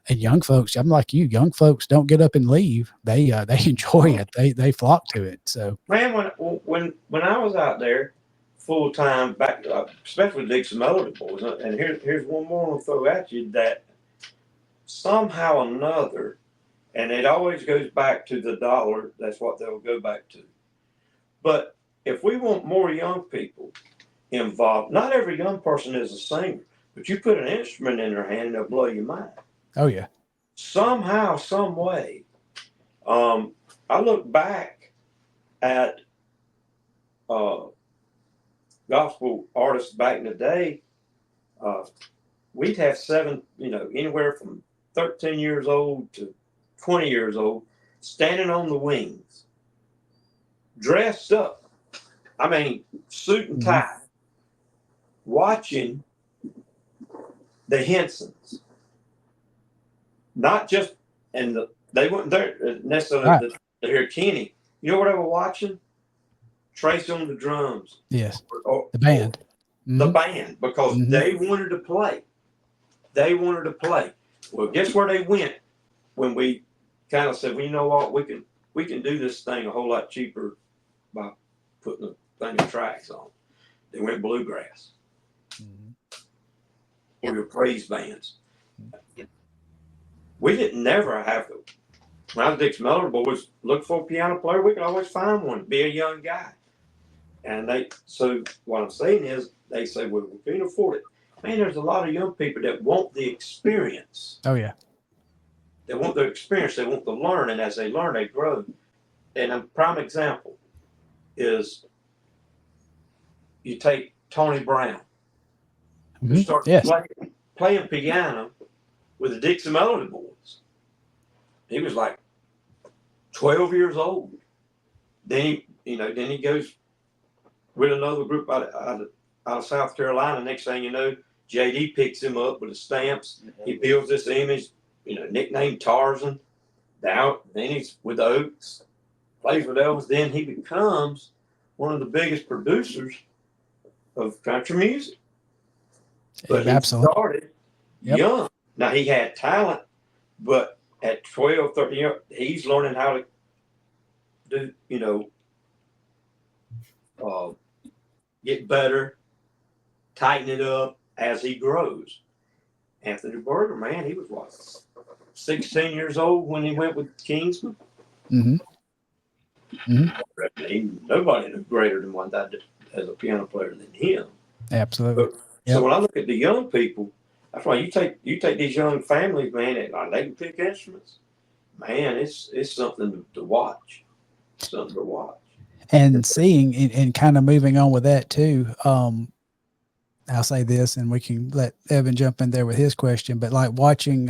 young folks, I'm like you, young folks don't get up and leave. They enjoy it. They flock to it. So man, when I was out there full time back, especially Dixie Melody Boys, and here's one more I'll throw at you, that somehow or another, and it always goes back to the dollar. That's what they'll go back to. But if we want more young people involved, not every young person is a singer, but you put an instrument in their hand and they'll blow your mind. Oh yeah. Somehow, some way. I look back at gospel artists back in the day. We'd have anywhere from 13 years old to 20 years old, standing on the wings, dressed up. I mean, suit and tie, watching the Hensons. Not just, they weren't there necessarily to hear Kenny. You know what I was watching? Trace on the drums. Yes. The band. The band, because they wanted to play. They wanted to play. Well, guess where they went when we kind of said, well, you know what, we can do this thing a whole lot cheaper by putting a thing of tracks on. They went bluegrass. Or your praise bands. We didn't never have to. When I was Dixie Melody Boys, look for a piano player, we could always find one, be a young guy. And so what I'm saying is, they say, well, we can't afford it. Man, there's a lot of young people that want the experience. Oh yeah. They want the experience, they want to learn, and as they learn, they grow. And a prime example is you take Tony Brown, who started playing piano with the Dixie Melody Boys. He was like 12 years old. Then he goes with another group out of South Carolina. Next thing you know, JD picks him up with the Stamps. He builds this image, nicknamed Tarzan. Then he's with the Oaks, plays with Elvis. Then he becomes one of the biggest producers of country music. But he started young. Now, he had talent, but at 12, 13 years, he's learning how to do, get better, tighten it up as he grows. Anthony Berger, man, he was what, 16 years old when he went with Kingsman? Nobody knew greater than one that as a piano player than him. Absolutely. So when I look at the young people, That's why you take these young families, man, and like, they can pick instruments. Man, it's something to watch. Something to watch. And seeing and kind of moving on with that too. I'll say this, and we can let Evan jump in there with his question. But like watching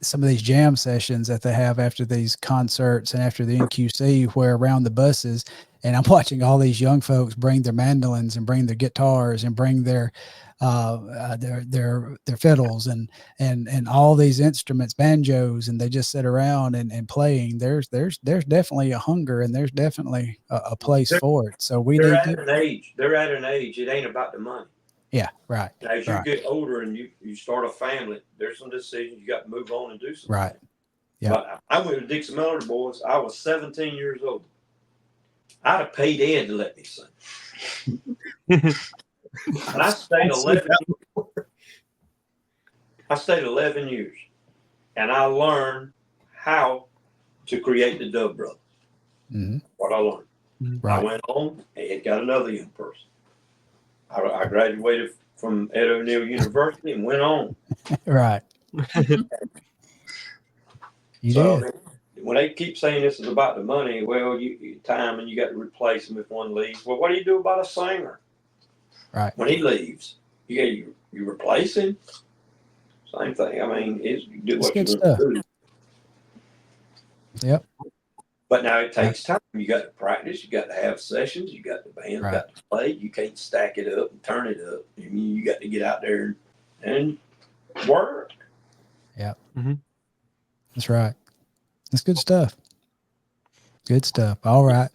some of these jam sessions that they have after these concerts and after the NQC, where around the buses, and I'm watching all these young folks bring their mandolins and bring their guitars and bring their fiddles and all these instruments, banjos, and they just sit around and playing. There's definitely a hunger, and there's definitely a place for it. So they're at an age. They're at an age. It ain't about the money. Yeah, right. As you get older and you start a family, there's some decisions you got to move on and do something. Right. Yeah. But I went to Dixie Miller Boys. I was 17 years old. I'd have paid Ed to let me sing. And I stayed 11 years. I stayed 11 years. And I learned how to create the Dub Brothers. Mm-hmm. What I learned. Right. I went on, Ed got another young person. I graduated from Ed O'Neill University and went on. Right. You did. When they keep saying this is about the money, well, you time and you got to replace him if one leaves. Well, what do you do about a singer? Right. When he leaves, you replace him. Same thing. I mean, you do what you do. Yep. But now it takes time. You got to practice. You got to have sessions. You got the band got to play. You can't stack it up and turn it up. You got to get out there and work. Yeah. Mm-hmm. That's right. That's good stuff. Good stuff. All right.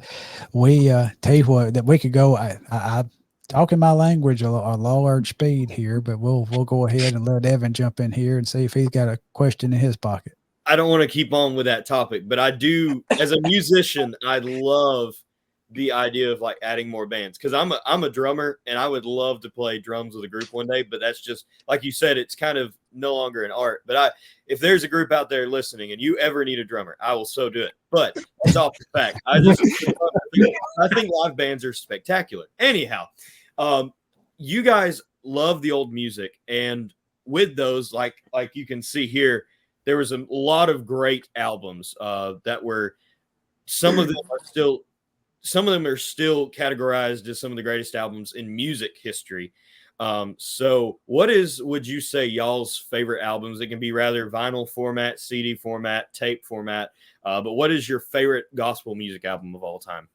We tell you what, that we could go. I talking my language a large speed here, but we'll go ahead and let Evan jump in here and see if he's got a question in his pocket. I don't want to keep on with that topic, but I do, as a musician, I love the idea of like adding more bands, because I'm a drummer and I would love to play drums with a group one day, but that's just, like you said, it's kind of no longer an art. But if there's a group out there listening and you ever need a drummer, I will so do it. But it's off the fact. I think live bands are spectacular. Anyhow, you guys love the old music, and with those, like you can see here, there was a lot of great albums that were, some of them are still categorized as some of the greatest albums in music history. So would you say y'all's favorite albums? It can be rather vinyl format, CD format, tape format. But what is your favorite gospel music album of all time?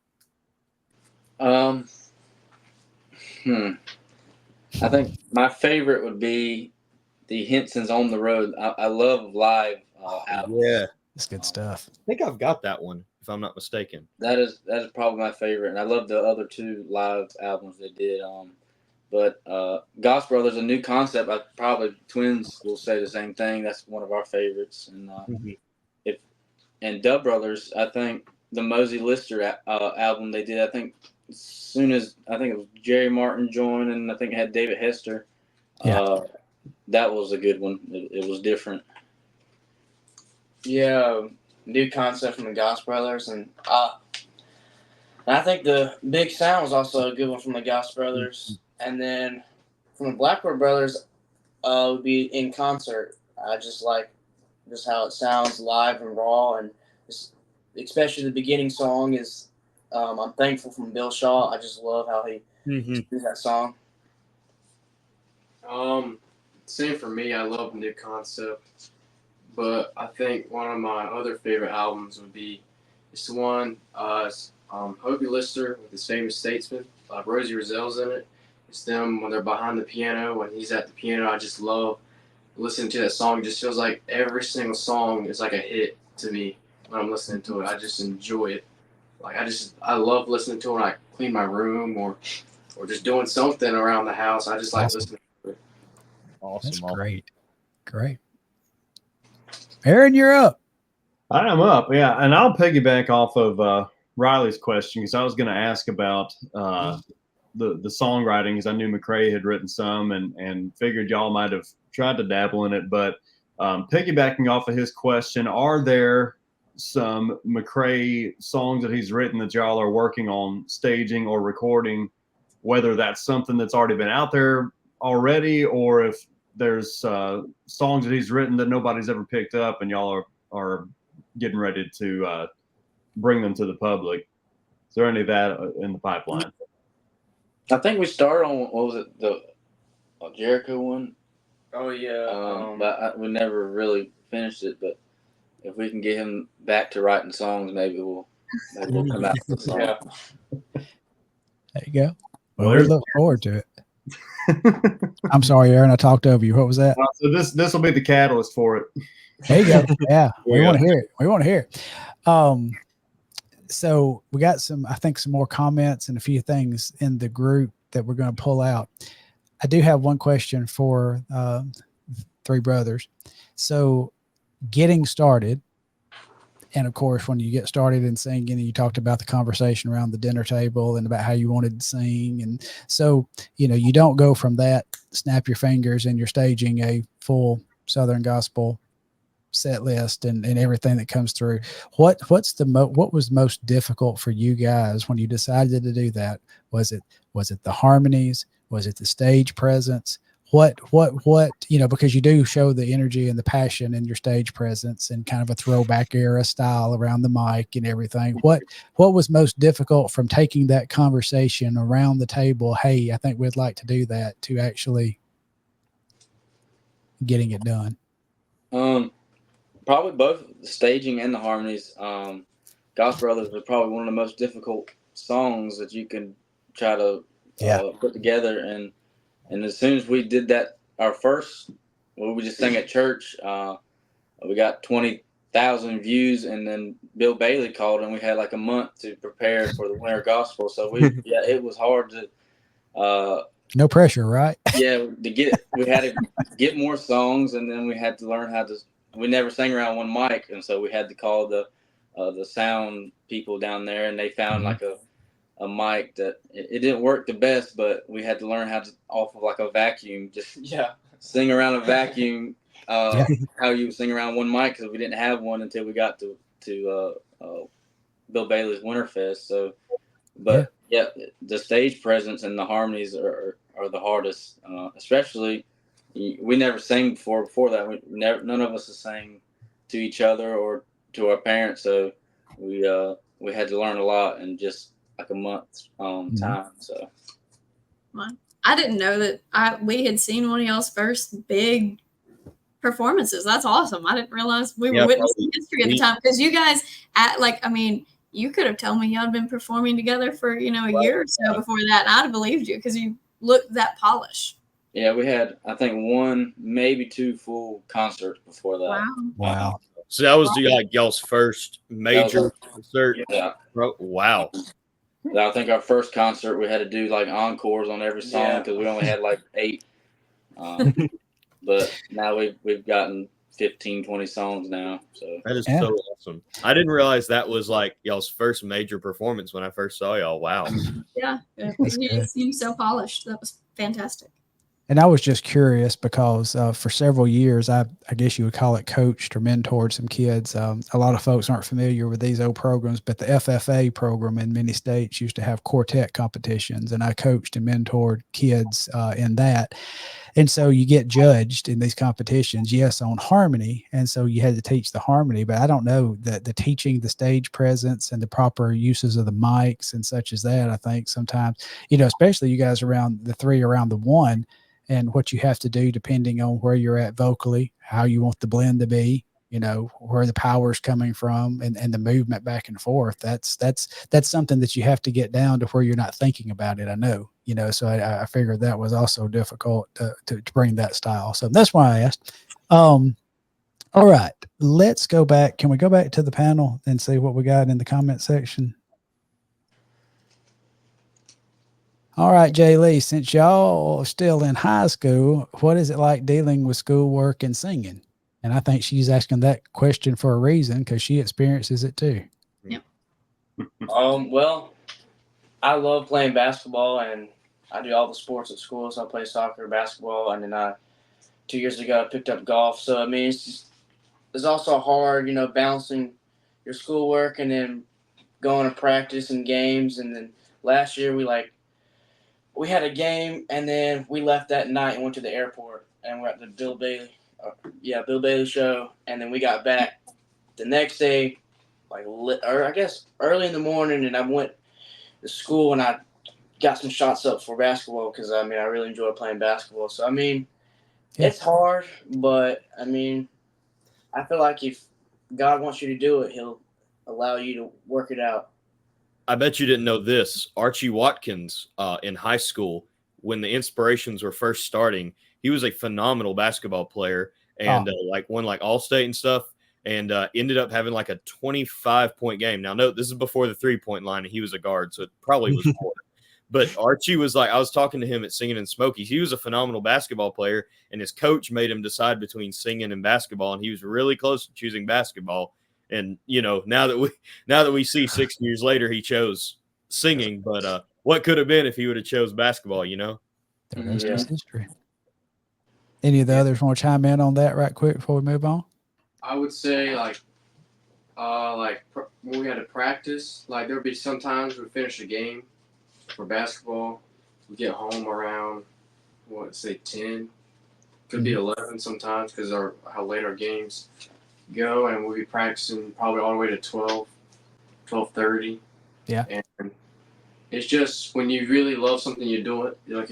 I think my favorite would be the Henson's On the Road. I love live albums. Yeah, it's good stuff. I think I've got that one, if I'm not mistaken. That is probably my favorite, and I love the other two live albums they did. But Goss Brothers, a new concept. Probably Twins will say the same thing. That's one of our favorites. And and Dub Brothers, I think the Mosey Lister album they did. I think as soon as it was Jerry Martin joined, and I think it had David Hester. Yeah. That was a good one. It was different. Yeah, new concept from the Goss Brothers, and I think the Big Sound was also a good one from the Goss Brothers. And then from the Blackbird Brothers, would be In Concert. I just like just how it sounds live and raw, and especially the beginning song is I'm Thankful from Bill Shaw. I just love how he does that song. Same for me. I love New Concept, but I think one of my other favorite albums would be the one Hobie Lister with his famous Statesman. Rosie Roselle's in it. It's them when they're behind the piano, when he's at the piano. I just love listening to that song. It just feels like every single song is like a hit to me when I'm listening to it. I just enjoy it. I love listening to it when I clean my room or just doing something around the house. I just like listening to it. Awesome. That's great. Great. Aaron, you're up. I am up, yeah. And I'll piggyback off of Riley's question, because I was going to ask about the songwriting, because I knew McCray had written some and figured y'all might have tried to dabble in it. But piggybacking off of his question, are there some McCray songs that he's written that y'all are working on staging or recording, whether that's something that's already been out there already, or if there's songs that he's written that nobody's ever picked up, and y'all are getting ready to bring them to the public. Is there any of that in the pipeline? I think we started on, what was it, the Jericho one? Oh yeah. But we never really finished it. But if we can get him back to writing songs, maybe we'll come out with a song. Yeah. There you go. Well, we look forward to it. I'm sorry, Aaron, I talked over you. What was that? So this will be the catalyst for it. There you go. Yeah, we want to hear it. We want to hear it. So we got some more comments and a few things in the group that we're going to pull out. I do have one question for three brothers. So getting started, and of course, when you get started in singing, you talked about the conversation around the dinner table and about how you wanted to sing. And so, you don't go from that, snap your fingers, and you're staging a full Southern gospel set list and everything that comes through. What was most difficult for you guys when you decided to do that? Was it the harmonies? Was it the stage presence? What because you do show the energy and the passion in your stage presence and kind of a throwback era style around the mic and everything. What was most difficult from taking that conversation around the table? Hey, I think we'd like to do that, to actually getting it done. Probably both the staging and the harmonies. Gospel Brothers was probably one of the most difficult songs that you can try to put together. And as soon as we did that, we just sang at church, we got 20,000 views, and then Bill Bailey called, and we had like a month to prepare for the Winter Gospel. So it was hard to. No pressure, right? Yeah, we had to get more songs, and then we had to learn how to. We never sang around one mic, and so we had to call the sound people down there, and they found like a mic that it didn't work the best, but we had to learn how to, off of like a vacuum, just sing around a vacuum, how you sing around one mic, because we didn't have one until we got to Bill Bailey's Winterfest. So, but the stage presence and the harmonies are the hardest, especially. We never sang before that. None of us has sang to each other or to our parents, so we had to learn a lot in just like a month's time. So I didn't know that we had seen one of y'all's first big performances. That's awesome. I didn't realize we were witnessing history at the time, because you guys you could have told me y'all had been performing together for a year or so before that, and I'd have believed you because you looked that polished. Yeah, we had, I think, one, maybe two full concerts before that. Wow. So that was like y'all's first major concert? Yeah. Wow. I think our first concert, we had to do like encores on every song because we only had like 8. But now we've gotten 15, 20 songs now. So that is so awesome. I didn't realize that was like y'all's first major performance when I first saw y'all. Wow. Yeah. You seem so polished. That was fantastic. And I was just curious because for several years, I guess you would call it coached or mentored some kids. A lot of folks aren't familiar with these old programs, but the FFA program in many states used to have quartet competitions, and I coached and mentored kids in that. And so you get judged in these competitions, yes, on harmony. And so you had to teach the harmony, but I don't know that the teaching the stage presence and the proper uses of the mics and such as that. I think sometimes, especially you guys around the one, and what you have to do depending on where you're at vocally, how you want the blend to be, where the power's coming from, and the movement back and forth. That's something that you have to get down to where you're not thinking about it. I know, so I figured that was also difficult to bring that style. So that's why I asked. All right, let's go back. Can we go back to the panel and see what we got in the comment section? All right, Jay Lee, since y'all are still in high school, what is it like dealing with schoolwork and singing? And I think she's asking that question for a reason, because she experiences it too. Yep. Well, I love playing basketball, and I do all the sports at school. So I play soccer, basketball, and then 2 years ago I picked up golf. So I mean, it's also hard, balancing your schoolwork and then going to practice and games. And then last year we we had a game, and then we left that night and went to the airport, and we're at the Bill Bailey show, and then we got back the next day, or I guess early in the morning, and I went to school and I got some shots up for basketball because I really enjoy playing basketball. So it's hard, but I feel like if God wants you to do it, He'll allow you to work it out. I bet you didn't know this. Archie Watkins in high school, when the Inspirations were first starting, he was a phenomenal basketball player and won All-State and stuff, and ended up having like a 25-point game. Now, note, this is before the three-point line, and he was a guard, so it probably was more. But Archie was I was talking to him at Singing and Smokies. He was a phenomenal basketball player, and his coach made him decide between singing and basketball, and he was really close to choosing basketball. And now that we see 6 years later, he chose singing. But what could have been if he would have chose basketball? The rest is history. Any of the others want to chime in on that right quick before we move on? I would say when we had to practice, there would be sometimes we finish a game for basketball, we get home around 10, could be 11 sometimes because how late our games go, and we'll be practicing probably all the way to 12:30. Yeah. And it's just when you really love something you're doing, you're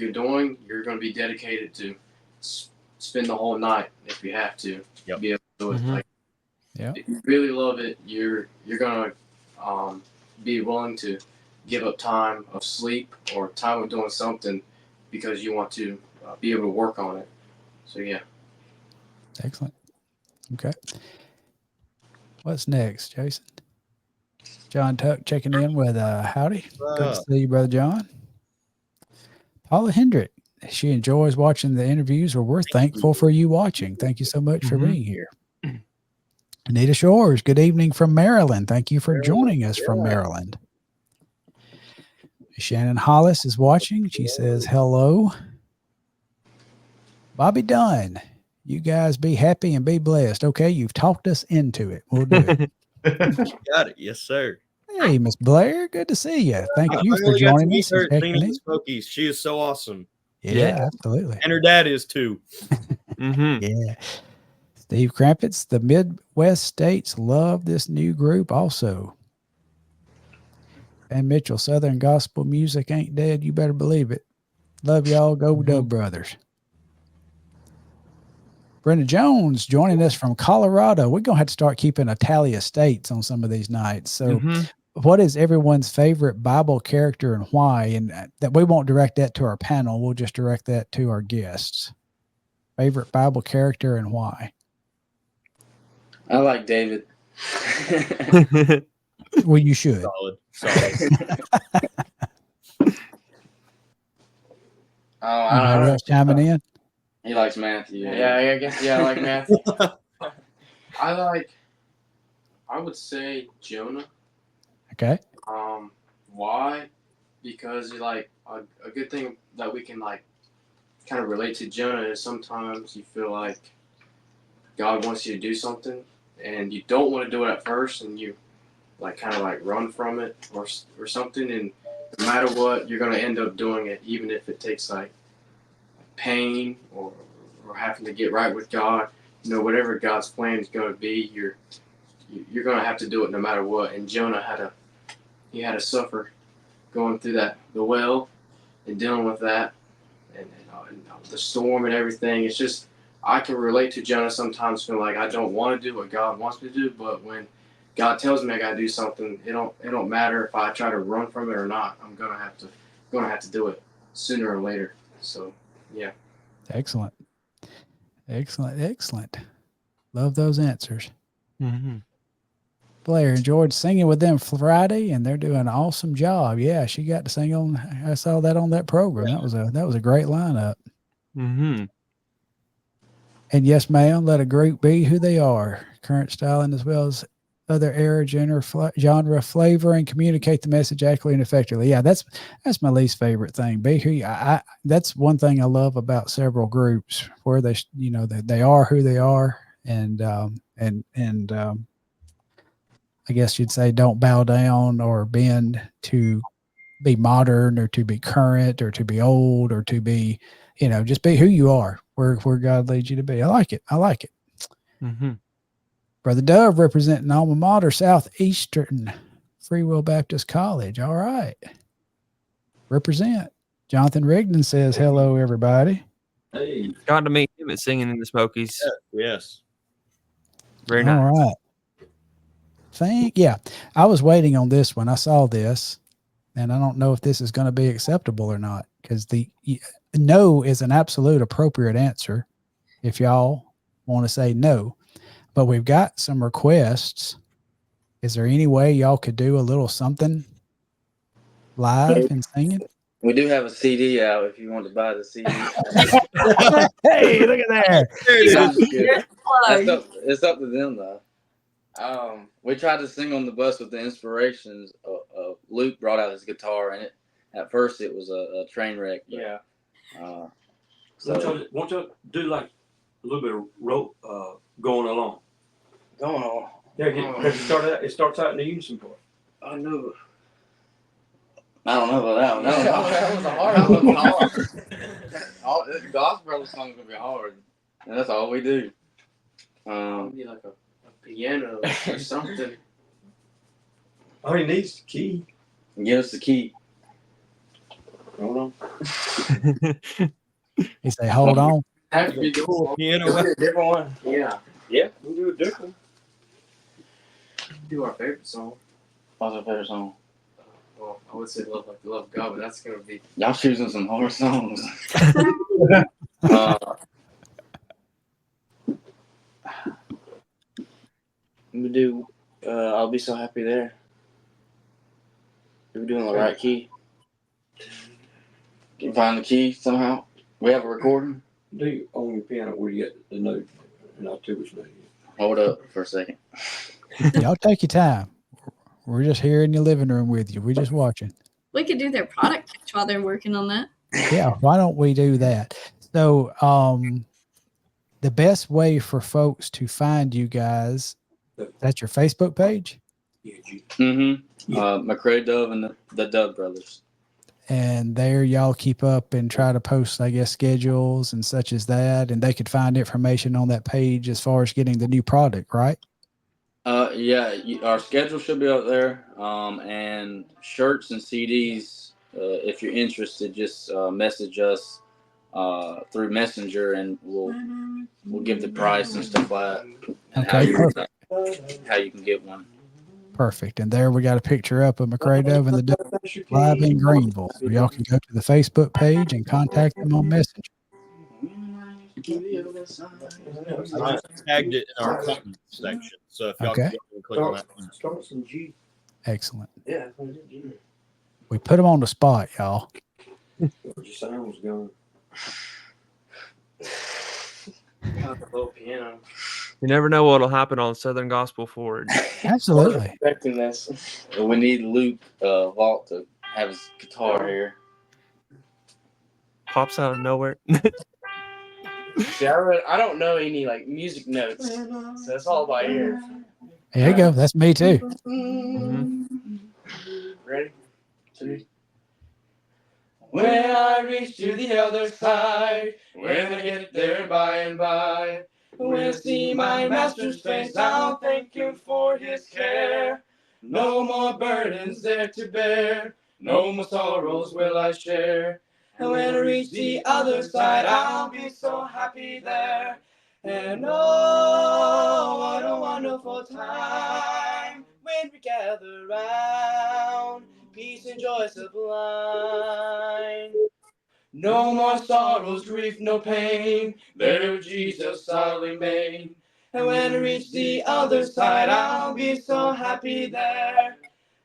going to be dedicated to spend the whole night if you have to be able to do it. If you really love it, you're going to be willing to give up time of sleep or time of doing something because you want to be able to work on it. So, yeah. Excellent. Okay. What's next, Jason? John Tuck checking in with howdy. Good to see you, Brother John. Paula Hendrick. She enjoys watching the interviews, or we're thankful for you watching. Thank you so much for being here. Anita Shores, good evening from Maryland. Thank you for joining us from Maryland. Shannon Hollis is watching. She says hello. Bobby Dunn, you guys be happy and be blessed. Okay, you've talked us into it. We'll do it. Got it. Yes, sir. Hey, Miss Blair, good to see you. Thank you for joining us. Smokies. She is so awesome. Yeah, absolutely. And her dad is too. Yeah. Steve Crampets, the Midwest states love this new group also. And Mitchell, Southern gospel music ain't dead. You better believe it. Love y'all. Go Dub Brothers. Brenda Jones joining us from Colorado. We're going to have to start keeping a tally of states on some of these nights. So what is everyone's favorite Bible character and why? And that we won't direct that to our panel. We'll just direct that to our guests. Favorite Bible character and why? I like David. Well, you should. Solid. I don't know. Chiming in? He likes Matthew. Yeah, I guess. Yeah, I like Matthew. I would say Jonah. Okay. Why? Because a good thing that we can kind of relate to Jonah is sometimes you feel like God wants you to do something and you don't want to do it at first, and you run from it or something, and no matter what, you're going to end up doing it, even if it takes pain or having to get right with God. Whatever God's plan is going to be, you're going to have to do it no matter what. And Jonah had to suffer going through the well and dealing with that and the storm and everything. It's just, I can relate to Jonah sometimes, feel like I don't want to do what God wants me to do, but when God tells me I got to do something, it don't matter if I try to run from it or not. I'm gonna have to do it sooner or later. So, yeah. Excellent. Love those answers. Blair enjoyed singing with them Friday, and they're doing an awesome job. Yeah, she got to sing on. I saw that on that program. That was a great lineup. And yes, ma'am, let a group be who they are, current styling as well as other era, genre, flavor, and communicate the message accurately and effectively. Yeah, that's my least favorite thing. Be who that's one thing I love about several groups where they are who they are, and I guess you'd say don't bow down or bend to be modern or to be current or to be old or to be, just be who you are, where God leads you to be. I like it. Mm-hmm. Brother Dove representing alma mater, Southeastern Free Will Baptist College. All right. Represent. Jonathan Rigdon says, hello, everybody. Hey, Got to meet him at Singing in the Smokies. Yes. Very nice. All right. I was waiting on this one. I saw this, and I don't know if this is going to be acceptable or not, because the no is an absolute appropriate answer if y'all want to say no. But we've got some requests. Is there any way y'all could do a little something live and singing? We do have a CD out if you want to buy the CD. Hey, look at that. There it I'm is. just kidding. It's up to them, though. We tried to sing on the bus with the inspirations. Luke brought out his guitar, and at first it was a train wreck. But, Yeah. won't you do like a little bit of rope going along? Going on. Yeah, it starts out in the unison part. I knew. I don't know about that one. That was a hard one. All the gospel songs gonna be hard, and that's all we do. Maybe like a piano or something. All he needs is the key. Give us the key. Hold on. He say, hold on. Have to be the Piano. A different one. Yeah. Yeah, we'll do it different. Do our favorite song. What's our favorite song? Well, I would say Love Like the Love of God, but that's gonna be. Y'all choosing some hard songs. We do. I'll be so happy there. We're doing the right key. Can you find the key somehow? We have a recording. Do you on your piano where you get the note? Not too much note. Hold up for a second. Y'all take your time. We're just here in your living room with you. We're just watching. We could do their product pitch while they're working on that. Yeah, why don't we do that? So the best way for folks to find you guys, that's your Facebook page? Mm-hmm. McCray Dove and the Dove brothers. And there y'all keep up and try to post, I guess, schedules and such as that. And they could find information on that page as far as getting the new product, right? Our schedule should be up there. And shirts and CDs, if you're interested, just message us through Messenger, and we'll give the price and stuff like that, and Okay, how you can get one. Perfect. And there we got a picture up of McCray Dove and the Dove live in Greenville. So y'all can go to the Facebook page and contact them on Messenger. I tagged it in our comments section. So if y'all can go and click on that. Starts in G. Excellent. Yeah. We put them on the spot, y'all. Your sound was going. Little piano. You never know what'll happen on Southern Gospel Forward. Absolutely. Expecting this. We need Luke Vault to have his guitar here. Pops out of nowhere. See, I don't know any like music notes, so it's all by ear. There you go. That's me too. Mm-hmm. Ready? 2. When I reach to the other side, when I get there by and by, when I see my master's face, I'll thank him for his care. No more burdens there to bear, no more sorrows will I share. And when I reach the other side, I'll be so happy there. And oh, what a wonderful time when we gather round, peace and joy sublime. No more sorrows, grief, no pain, there with Jesus I'll remain. And when I reach the other side, I'll be so happy there.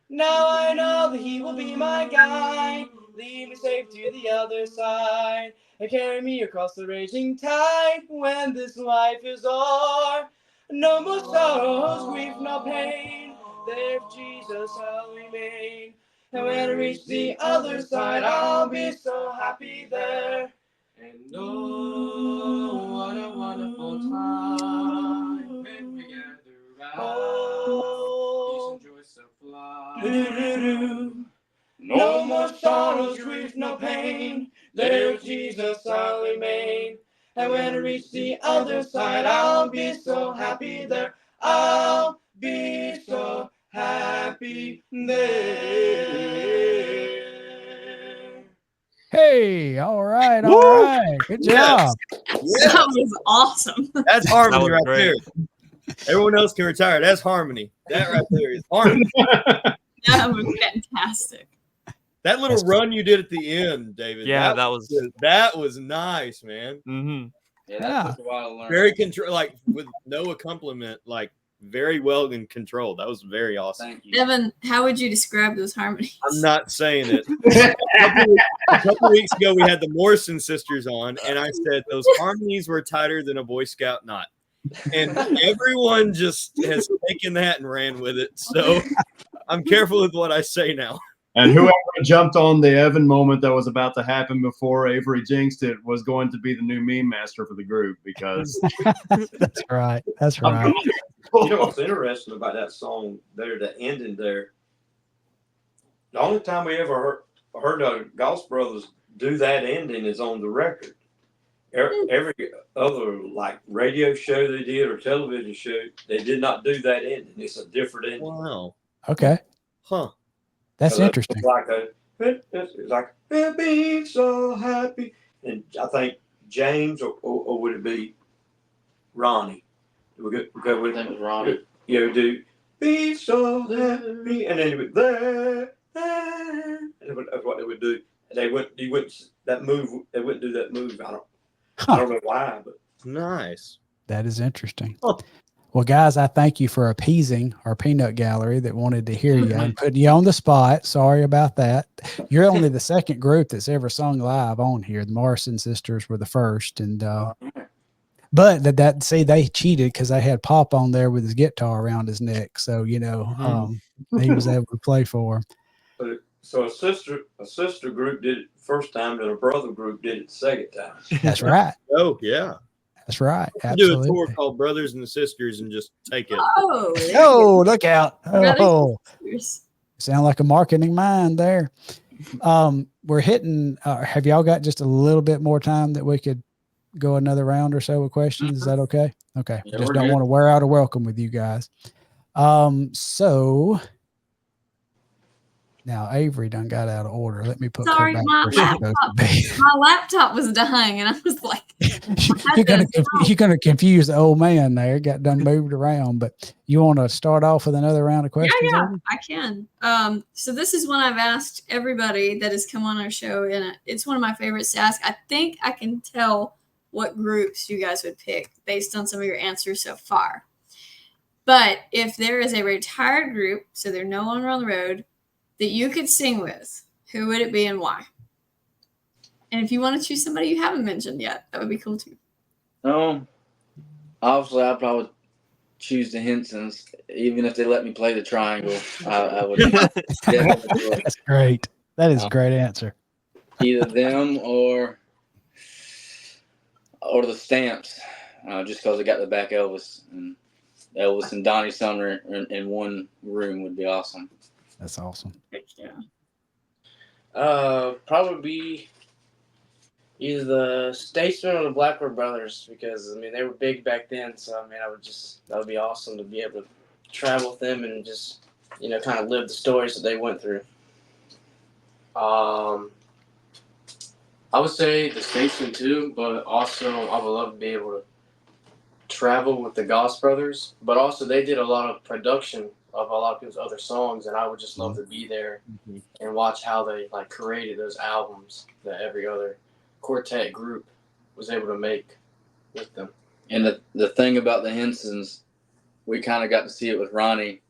Now I know that he will be my guide, lead me safe to the other side, and carry me across the raging tide when this life is o'er. No more sorrows, grief, no pain, there with Jesus I'll remain. And when I reach the other side, I'll be so happy there. And oh, what a wonderful time when we gather round, peace and joy sublime. No more Swain. There's Jesus I'll remain. And when I reach the other side, I'll be so happy there. I'll be so happy there. Hey, all right. Good Yes. job. Yeah, That was awesome. that's harmony was right great. there. Everyone else can retire. That's harmony. That right there is harmony. That was fantastic. That little run you did at the end, David. Yeah, that was nice, man. Mm-hmm. Yeah, that took a while to learn. Very like with no accompaniment, like very well and controlled. That was very awesome. Thank you. Evan, how would you describe those harmonies? I'm not saying it. A couple weeks ago, we had the Morrison sisters on, and I said those harmonies were tighter than a Boy Scout knot. And everyone just has taken that and ran with it. So I'm careful with what I say now. And whoever jumped on the Evan moment that was about to happen before Avery jinxed it was going to be the new meme master for the group because That's right. That's right. You know what's interesting about that song there, the ending there? The only time we ever heard the Goss Brothers do that ending is on the record. Every other like radio show they did or television show, they did not do that ending. It's a different ending. Wow. Okay. Huh. That's So interesting. It's like being so happy, and I think James or would it be Ronnie? We go with I think it was Ronnie. Yeah, we do be so happy, and then it would there, and that's what they would do. They wouldn't that move. They wouldn't do that move. I don't know why, but Nice. That is interesting. Oh. Well, guys, I thank you for appeasing our peanut gallery that wanted to hear you and putting you on the spot. Sorry about that. You're only the second group that's ever sung live on here. The Morrison sisters were the first, and but see, they cheated because they had Pop on there with his guitar around his neck, so he was able to play for him. So a sister group did it the first time, and a brother group did it the second time. That's right. Oh yeah. That's right. Do a Absolutely. tour called Brothers and the Sisters and just take it. Oh, there you Oh, look out. go. Oh, Brothers. sound like a marketing mind there. We're hitting, have y'all got just a little bit more time that we could go another round or so with questions? Is that okay? Okay. Yeah, Just we're don't good. want to wear out a welcome with you guys. So now Avery done got out of order. Let me put Sorry, her back my where she's supposed to be. My laptop was dying, and I was like, You're gonna confuse the old man there. Got done moved around, but you want to start off with another round of questions? yeah, Avery? I can. So this is one I've asked everybody that has come on our show, and it's one of my favorites to ask. I think I can tell what groups you guys would pick based on some of your answers so far. But if there is a retired group, so they're no longer on the road, that you could sing with, who would it be and why? And if you want to choose somebody you haven't mentioned yet, that would be cool too. Obviously, I'd probably choose the Hensons, even if they let me play the triangle. I would. Definitely do it. That's great. That is a great answer. Either them or the Stamps, just because they got the back Elvis and Donnie Sumner in one room would be awesome. That's awesome. Yeah. Probably be either the Statesman or the Blackbird Brothers, because they were big back then. So that would be awesome to be able to travel with them and just kind of live the stories that they went through. I would say the Statesman too, but also I would love to be able to travel with the Goss Brothers. But also they did a lot of production of a lot of people's other songs, and I would just love to be there and watch how they created those albums that every other quartet group was able to make with them. And the thing about the Hensons, we kind of got to see it with Ronnie,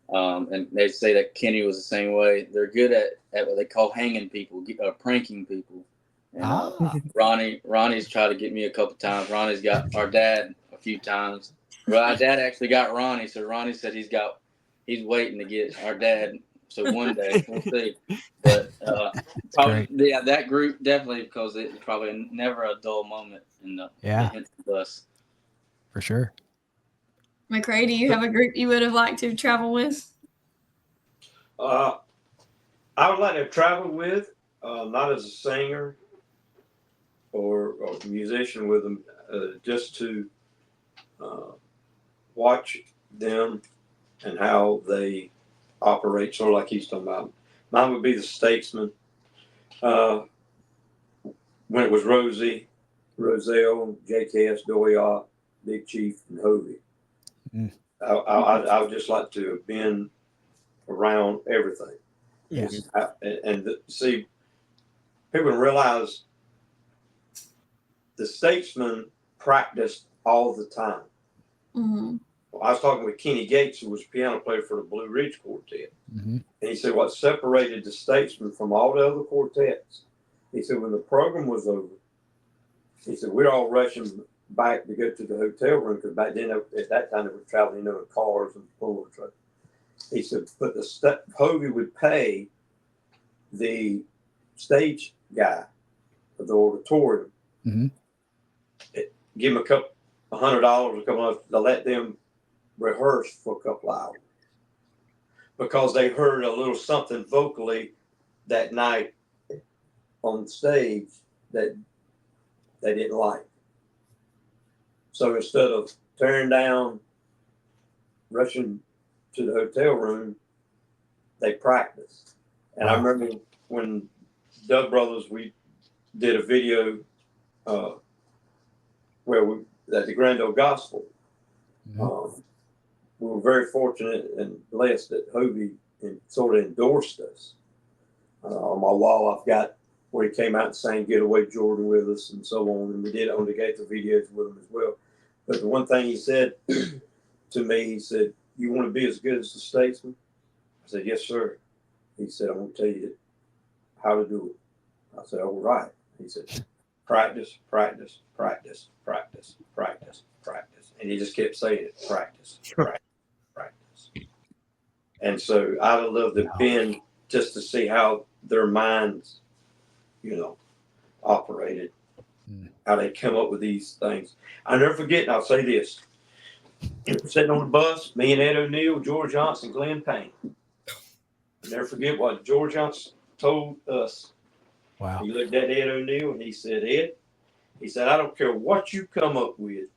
and they say that Kenny was the same way. They're good at what they call hanging people, pranking people. And Ronnie's tried to get me a couple times. Ronnie's got our dad a few times. Well, our dad actually got Ronnie, so Ronnie said he's waiting to get our dad. So one day we'll see. But probably, yeah, that group definitely, because it's probably never a dull moment in the Henson bus. For sure. McCray, do you have a group you would have liked to travel with? I would like to travel with not as a singer or a musician with them, just to watch them and how they operate, sort of like he's talking about. Mine would be the Statesman. When it was Rosie, Roselle, JKS, Doyot, Big Chief, and Hovey. I would just like to have been around everything. Yes. See, people realize the Statesman practiced all the time. Mm-hmm. Well, I was talking with Kenny Gates, who was a piano player for the Blue Ridge Quartet. Mm-hmm. And he said what separated the Statesman from all the other quartets, he said when the program was over, he said we're all rushing back to go to the hotel room because back then, at that time, they were traveling in cars and pull trucks. He said, but Hovey would pay the stage guy of the auditorium, give him $100, a couple of, to let them rehearse for a couple of hours because they heard a little something vocally that night on stage that they didn't like. So instead of tearing down, rushing to the hotel room, they practiced. And I remember when Dub Brothers, we did a video at the Grand Ole Gospel. We were very fortunate and blessed that Hovey sort of endorsed us. On my wall, I've got where he came out and sang "Get Away Jordan" with us and so on, and we did on the Gaither videos with him as well. But the one thing he said to me, he said, "You want to be as good as the Statesman?" I said, "Yes, sir." He said, "I'm going to tell you how to do it." I said, "All right." He said, "Practice, practice, practice, practice, practice, practice." And he just kept saying it, practice, practice, practice. And so I'd have loved to have been just to see how their minds, operated, how they come up with these things. I'll never forget, and I'll say this, sitting on the bus, me and Ed O'Neill, George Johnson, Glenn Payne. I'll never forget what George Johnson told us. Wow. He looked at Ed O'Neill and he said, "Ed," he said, "I don't care what you come up with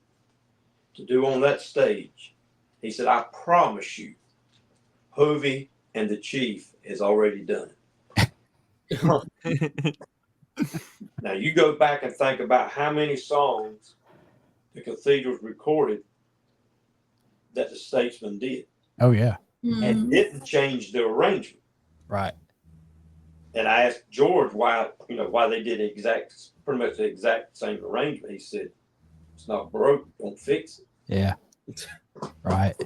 to do on that stage." He said, "I promise you, Hovey and the Chief has already done it." Now you go back and think about how many songs the Cathedrals recorded that the Statesman did. Oh yeah. And didn't change the arrangement. Right. And I asked George why they did pretty much the exact same arrangement. He said, "It's not broke, don't fix it." Yeah. Right.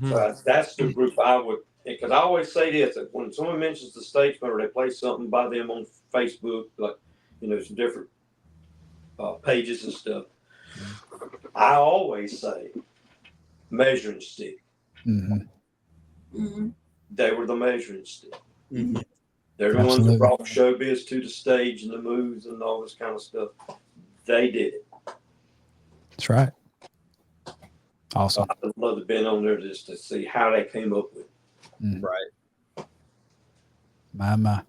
So that's the group I would, because I always say this, that when someone mentions the Statesman or they play something by them on Facebook, like, some different pages and stuff, I always say measuring stick. They were the measuring stick. They're the ones that brought showbiz to the stage and the moves and all this kind of stuff. They did it. That's right. Awesome. I'd love to have been on there just to see how they came up with it. Right. My.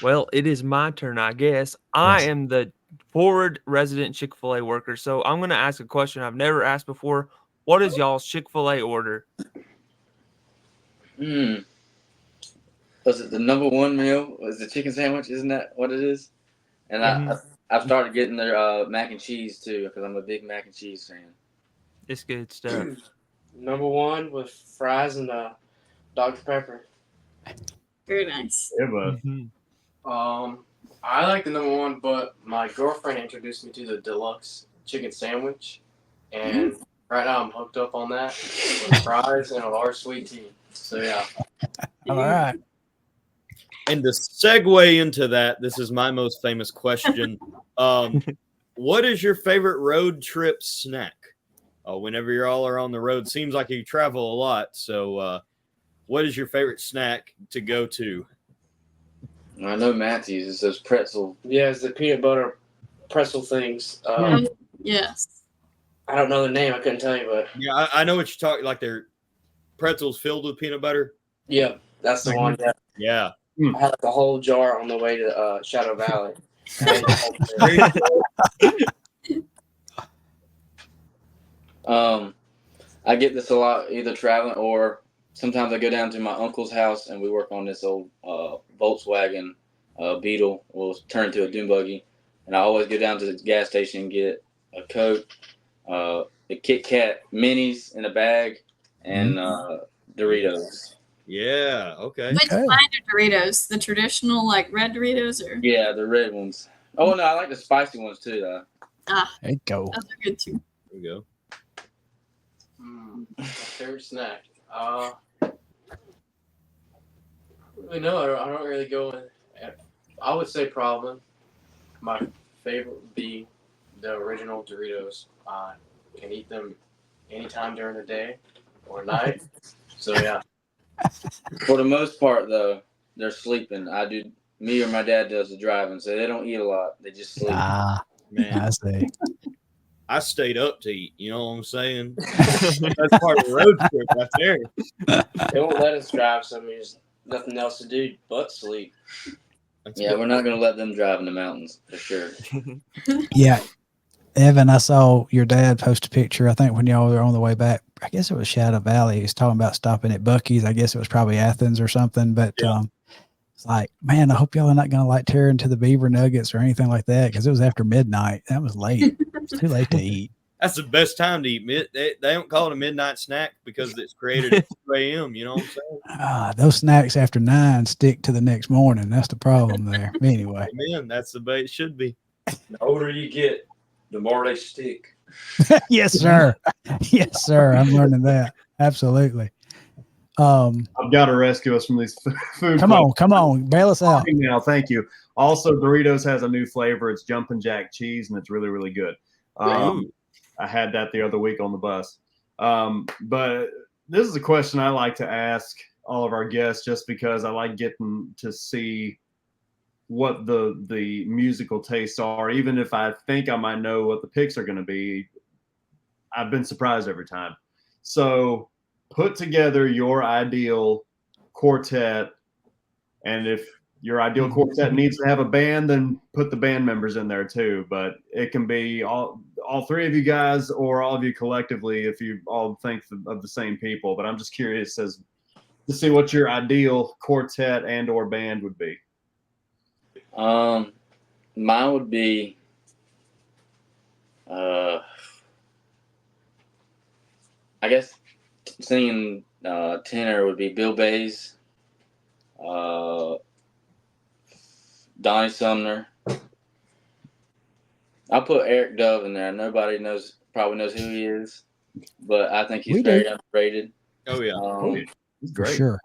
Well, it is my turn, I guess. I am the forward resident Chick-fil-A worker, so I'm going to ask a question I've never asked before. What is y'all's Chick-fil-A order? Was it the number one meal? Was the chicken sandwich? Isn't that what it is? And I've started getting their mac and cheese too, because I'm a big mac and cheese fan. It's good stuff. Number one with fries and Dr. Pepper. Very nice. Yeah, but I like the number one, but my girlfriend introduced me to the deluxe chicken sandwich, and right now I'm hooked up on that with fries and a large sweet tea. So yeah. All right. And to segue into that, this is my most famous question. What is your favorite road trip snack? Whenever you all are on the road, seems like you travel a lot. So what is your favorite snack to go to? I know Matthew's. It's those pretzel. Yeah, it's the peanut butter pretzel things. Yes. I don't know the name. I couldn't tell you, but yeah, I know what you're talking. Like they're pretzels filled with peanut butter. Yeah, that's the one. Yeah. Yeah. I had like a whole jar on the way to Shadow Valley. I get this a lot, either traveling or sometimes I go down to my uncle's house and we work on this old Volkswagen Beetle. We'll turn into a dune buggy, and I always go down to the gas station and get a Coke, the Kit Kat minis in a bag, and Doritos. Yeah. Okay. Which kind of Doritos? The traditional, like red Doritos, or? Yeah, the red ones. Oh no, I like the spicy ones too, though. There you go. Those are good too. There we go. My favorite snack. Really, no, I don't really go in. I would say probably my favorite would be the original Doritos. I can eat them anytime during the day or night. So yeah. For the most part, though, they're sleeping. Me or my dad does the driving, so they don't eat a lot. They just sleep. Man, I see. I stayed up to eat. You know what I'm saying? That's part of the road trip right there. They won't let us drive, so there's nothing else to do but sleep. Yeah, we're not going to let them drive in the mountains for sure. Yeah. Evan, I saw your dad post a picture, I think when y'all were on the way back. I guess it was Shadow Valley. He was talking about stopping at Buc-ee's. I guess it was probably Athens or something. But it's like, man, I hope y'all are not going to like tear into the beaver nuggets or anything like that, because it was after midnight. That was late. It's too late to eat. That's the best time to eat. They don't call it a midnight snack because it's created at 2 a.m. You know what I'm saying? Those snacks after 9 stick to the next morning. That's the problem there. Anyway. Man, that's the way it should be. The older you get, the more they stick. Yes, sir. Yes, sir. I'm learning that. Absolutely. I've got to rescue us from these food. Come on. Bail us out. Now, thank you. Also, Doritos has a new flavor. It's Jumpin' Jack cheese, and it's really, really good. I had that the other week on the bus. But this is a question I like to ask all of our guests, just because I like getting to see what the musical tastes are. Even if I think I might know what the picks are going to be, I've been surprised every time. So put together your ideal quartet, and if your ideal quartet needs to have a band, then put the band members in there too. But it can be all three of you guys or all of you collectively if you all think of the same people. But I'm just curious to see what your ideal quartet and or band would be. Mine would be I guess singing tenor would be Bill Bays, Donnie Sumner. I'll put Eric Dove in there. Nobody probably knows who he is, but I think he's very underrated. Oh yeah, he's great. For sure.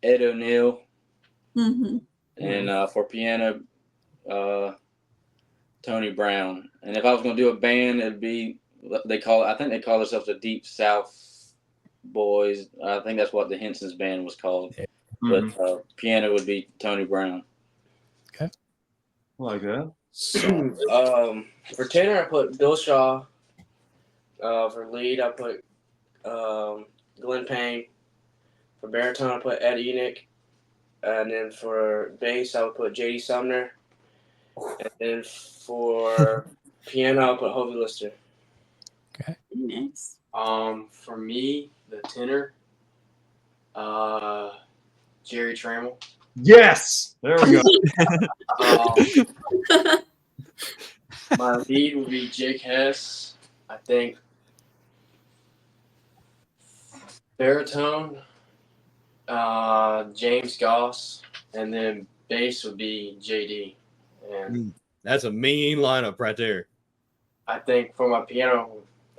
Ed O'Neill, and for piano, Tony Brown. And if I was going to do a band, it'd be I think they call themselves the Deep South Boys. I think that's what the Henson's band was called. But piano would be Tony Brown. Okay, I like that. For tenor, I put Bill Shaw. For lead, I put Glenn Payne. For baritone, I put Ed Enoch. And then for bass, I would put J.D. Sumner. And then for piano, I'll put Hovey Lister. Okay. Nice. For me, the tenor, Jerry Trammell. Yes, there we go. My lead would be Jake Hess. I think baritone, James Goss, and then bass would be JD. And that's a mean lineup right there. I think for my piano,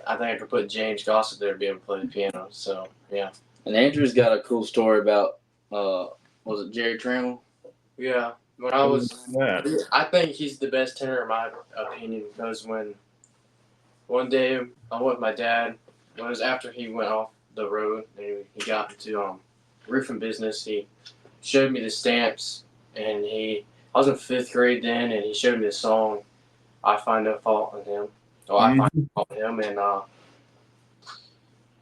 I think I could put James Goss up there to be able to play the piano. So yeah. And Andrew's got a cool story about was it Jerry Trammell? Yeah. When I think he's the best tenor in my opinion, because when one day I went with my dad, it was after he went off the road and he got into roofing business. He showed me the stamps, and I was in 5th grade then, and he showed me the song "I Find No Fault in Him." I find no fault in him, and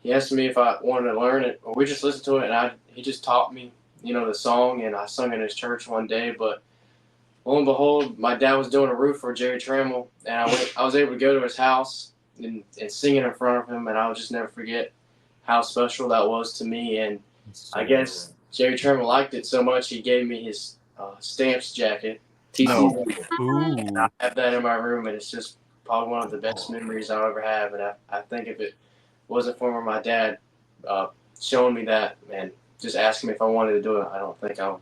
he asked me if I wanted to learn it, or we just listened to it, and he just taught me. the song, and I sung in his church one day. But lo and behold, my dad was doing a roof for Jerry Trammell, and I was able to go to his house and sing it in front of him, and I'll just never forget how special that was to me. And I guess Jerry Trammell liked it so much, he gave me his Stamps jacket. No. Ooh. I have that in my room, and it's just probably one of the best memories I'll ever have. And I think if it wasn't for my dad showing me that and just asking me if I wanted to do it, I don't think I'll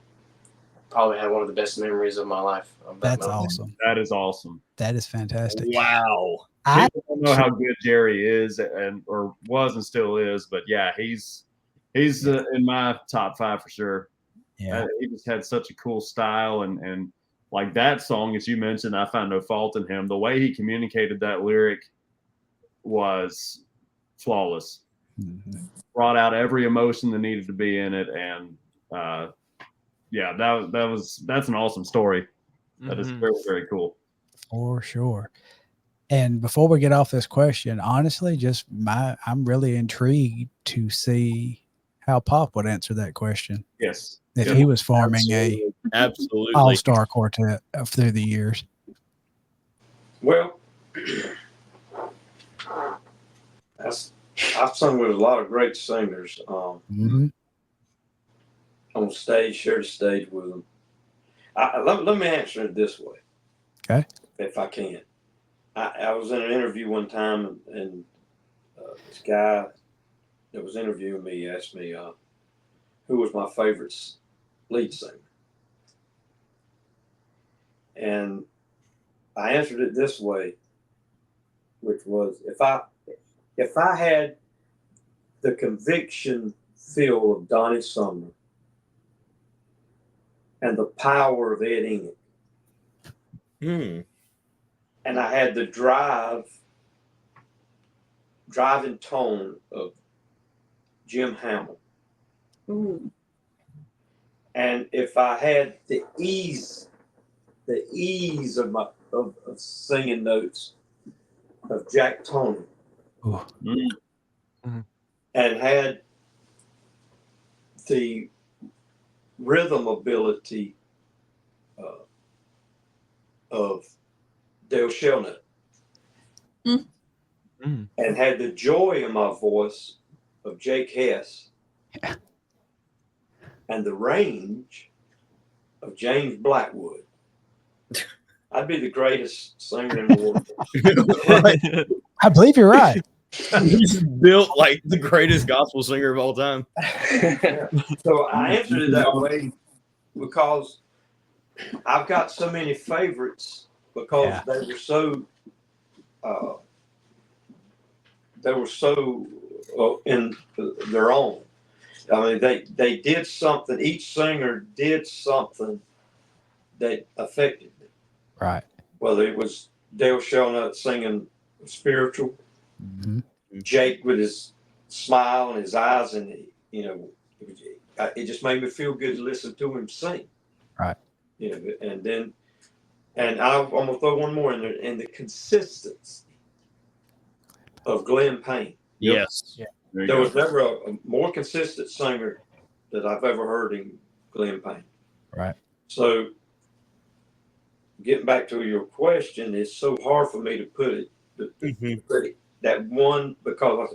probably have one of the best memories of my life. That's awesome. That is awesome. That is fantastic. Wow. People don't know how good Jerry is, or was and still is, but yeah, he's in my top 5 for sure. Yeah, He just had such a cool style, and like that song, as you mentioned, I find no fault in him. The way he communicated that lyric was flawless. Mm-hmm. Brought out every emotion that needed to be in it, and that's an awesome story. That is very, very cool. For sure. And before we get off this question, honestly, I'm really intrigued to see how Pop would answer that question. Yes. If he was forming absolutely all-star quartet through the years. Well, I've sung with a lot of great singers. Mm-hmm. On stage, share the stage with them. Let me answer it this way. Okay. If I can. I was in an interview one time, and this guy that was interviewing me asked me who was my favorite lead singer. And I answered it this way, which was if I had the conviction feel of Donnie Sumner and the power of Ed Enoch, and I had the driving tone of Jim Hamill, and if I had the ease of singing notes of Jack Tony, and had the rhythm ability of Dale Shelnut, and had the joy in my voice of Jake Hess, and the range of James Blackwood, I'd be the greatest singer in the world. I believe you're right. He's built like the greatest gospel singer of all time. So I answered it that way because I've got so many favorites because they were so in their own. I mean, they did something. Each singer did something that affected me. Right. Whether it was Dale Shelnut singing spiritual, Jake with his smile and his eyes, and it just made me feel good to listen to him sing. Right. And I'm gonna throw one more in there, and the consistency of Glenn Payne. Yes. Yeah. There was never a more consistent singer that I've ever heard in Glenn Payne. Right. So getting back to your question, it's so hard for me to put it that one because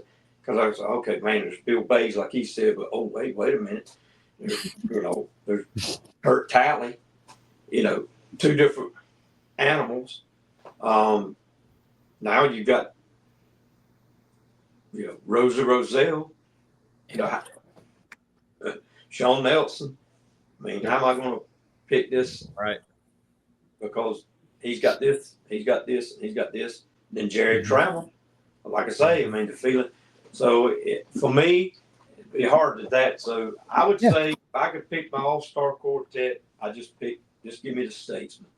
I was like, okay, man, there's Bill Bays, like he said, but wait a minute, there's Kurt Talley, two different animals. Now you've got Rosa Roselle, Sean Nelson. I mean, how am I going to pick this? Right. Because he's got this, and he's got this. Then Jerry Trammell, like I say, I mean, the feeling. So for me, it'd be hard to that. So I would say if I could pick my all-star quartet, just give me the Statesman.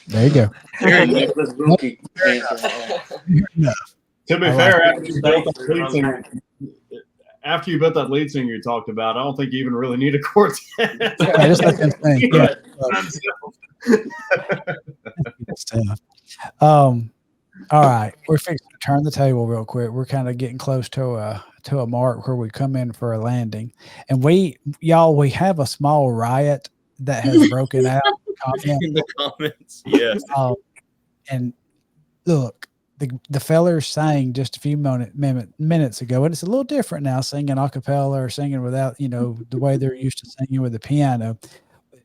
There you go. To be fair, after you built that lead singer you talked about, I don't think you even really need a quartet. Just let them think. Yeah. All right, we're fixing to turn the table real quick. We're kind of getting close to a mark where we come in for a landing, and we have a small riot that has broken out In the comments. Yes. And look, the fellers sang just a few minutes ago, and it's a little different now singing a cappella or singing without, the way they're used to singing with the piano.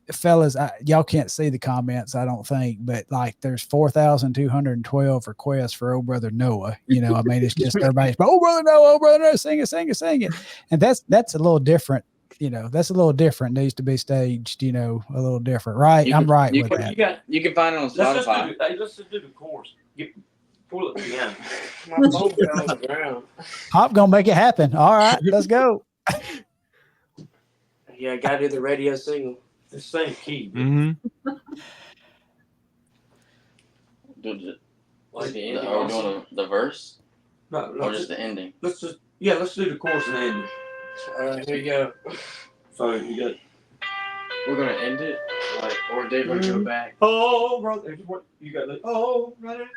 Fellas, y'all can't see the comments, I don't think, but like there's 4,212 requests for "Oh Brother Noah." It's just everybody's "Oh Brother Noah, sing it," and that's a little different. That's a little different. Needs to be staged. A little different, right? I'm right with that. You can find it on Spotify. Let's just do the chorus. Pull it down. My phone fell on the ground. Pop gonna make it happen. All right, let's go. Yeah, gotta do the radio single. The same key. Mm-hmm. Are we doing the verse? No, Or just the ending? Let's do the chorus and the ending. All right, here you go. So you got. We're gonna end it, or Dave gonna go back. Oh, brother, you got it. Oh, brother.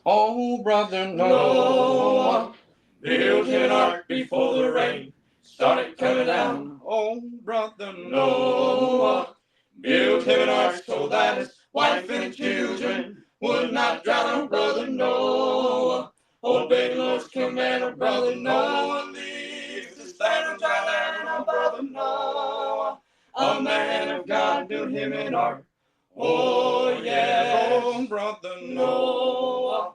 Oh, brother Noah, built him an ark before the rain started coming down. Oh, brother Noah built him an ark so that his wife and children would not drown. Oh, brother Noah, obey the Lord's command. Oh, brother Noah leaves to stand on dry land. Oh, brother Noah, a man of God, built him an ark. Oh, yes. Oh, brother Noah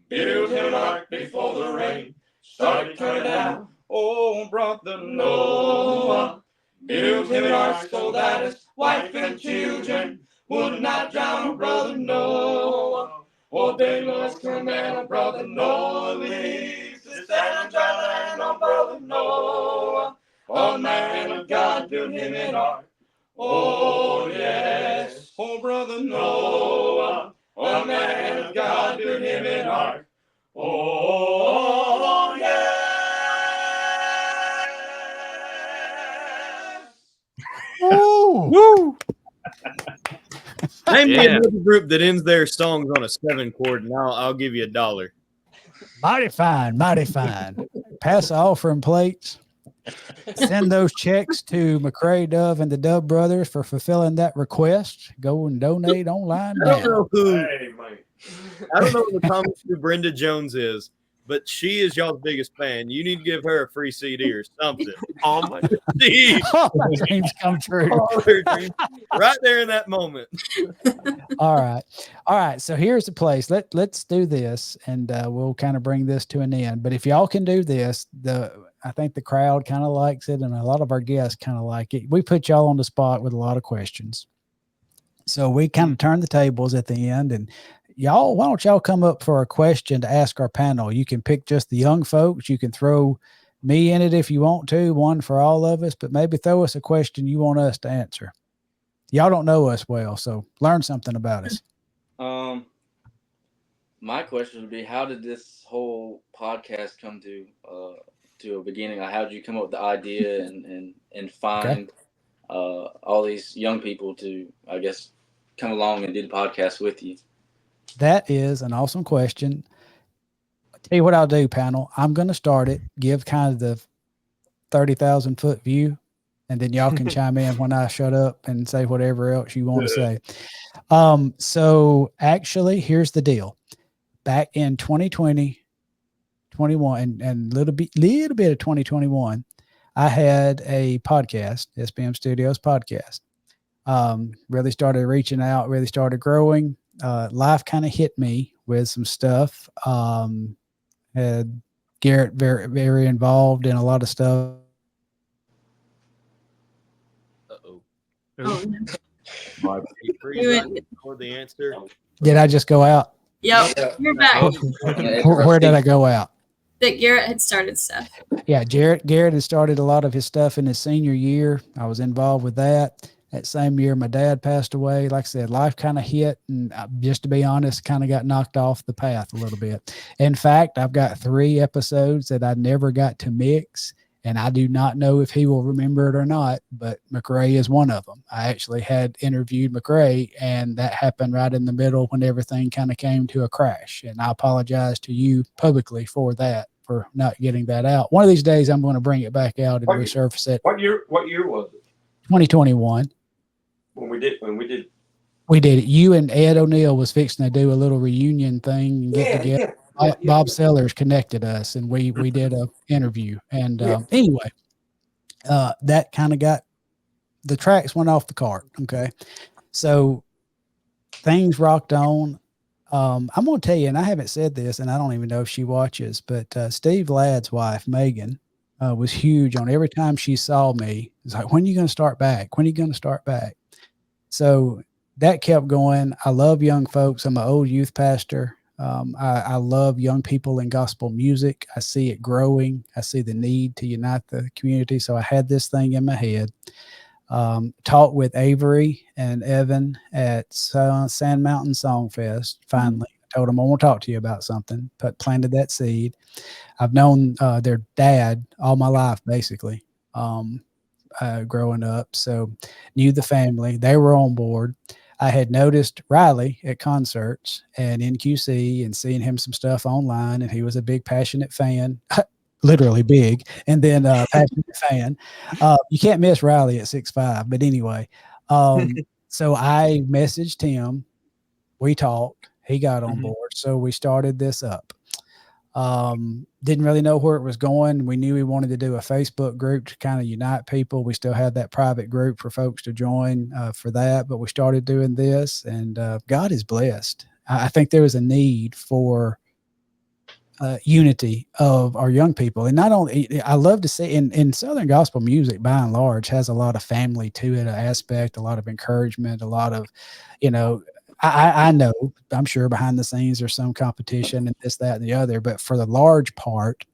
built him an ark before the rain started coming down. Oh, brother Noah built him an ark so that his wife and children would not drown. Oh, brother Noah, obey Lord's command. Oh, brother Noah leaves to stand on dry land. Oh, brother Noah, a man of God, built him an ark. Oh, yes. Oh, brother Noah, a man of God, built him an ark. Oh, yes. Woo! Woo! Name me Yeah. another group that ends their songs on a 7 chord, and I'll give you $1. Mighty fine, mighty fine. Pass the offering plates. Send those checks to McCray, Dove, and the Dove brothers for fulfilling that request. Go and donate online I don't now. know who. Hey, man. I don't know in the comments who Brenda Jones is, but she is y'all's biggest fan. You need to give her a free CD or something. Oh my! Jeez. All my dreams come true. All her dreams. Right there in that moment. All right. So here's the place. Let's do this, and we'll kind of bring this to an end. But if y'all can do this, I think the crowd kind of likes it, and a lot of our guests kind of like it. We put y'all on the spot with a lot of questions, so we kind of turn the tables at the end. And y'all, why don't y'all come up for a question to ask our panel? You can pick just the young folks. You can throw me in it if you want to, one for all of us, but maybe throw us a question you want us to answer. Y'all don't know us well, so learn something about us. My question would be, how did this whole podcast come to a beginning? Like, how did you come up with the idea and find all these young people to, I guess, come along and do the podcast with you? That is an awesome question. I'll tell you what I'll do, panel. I'm going to start it, give kind of the 30,000 foot view, and then y'all can chime in when I shut up and say whatever else you want to say. So actually, here's the deal. Back in 2020, 21, and little bit of 2021, I had a podcast, SBM Studios podcast. Really started reaching out, really started growing. Life kind of hit me with some stuff. Had Garrett very, very involved in a lot of stuff. Oh, no. For the answer. Did I just go out? Yep, you're back. Where did I go out? That Garrett had started stuff. Yeah, Garrett had started a lot of his stuff in his senior year. I was involved with that. That same year, my dad passed away. Like I said, life kind of hit, and just to be honest, kind of got knocked off the path a little bit. In fact, I've got 3 episodes that I never got to mix, And I do not know if he will remember it or not, but McCray is one of them. I actually had interviewed McCray, and that happened right in the middle when everything kind of came to a crash. And I apologize to you publicly for that, for not getting that out. One of these days, I'm going to bring it back out and resurface it. What year was it 2021. when we did? We did it. You and Ed O'Neill was fixing to do a little reunion thing and get together. Bob Sellers connected us, and we did a interview. And anyway, that kind of got the tracks went off the cart. Okay, so things rocked on. I'm going to tell you, and I haven't said this, and I don't even know if she watches, but Steve Ladd's wife, Megan, was huge on every time she saw me. It's like, when are you going to start back? When are you going to start back? So that kept going. I love young folks. I'm an old youth pastor. I love young people in gospel music. I see it growing. I see the need to unite the community. So I had this thing in my head. Talked with Avery and Evan at Sand Mountain Song Fest. Finally, I told them I want to talk to you about something, but planted that seed. I've known their dad all my life, basically, growing up. So knew the family. They were on board. I had noticed Riley at concerts and in QC and seeing him some stuff online, and he was a big, passionate fan, literally big, and then passionate fan. You can't miss Riley at 6'5", but anyway. So I messaged him. We talked. He got on board. So we started this up. Didn't really know where it was going. We knew we wanted to do a Facebook group to kind of unite people. We still had that private group for folks to join for that, but we started doing this, and God is blessed. I think there was a need for unity of our young people. And not only, I love to see in Southern gospel music, by and large, has a lot of family to it, an aspect, a lot of encouragement, a lot of, I know, I'm sure behind the scenes there's some competition and this, that, and the other, but for the large part,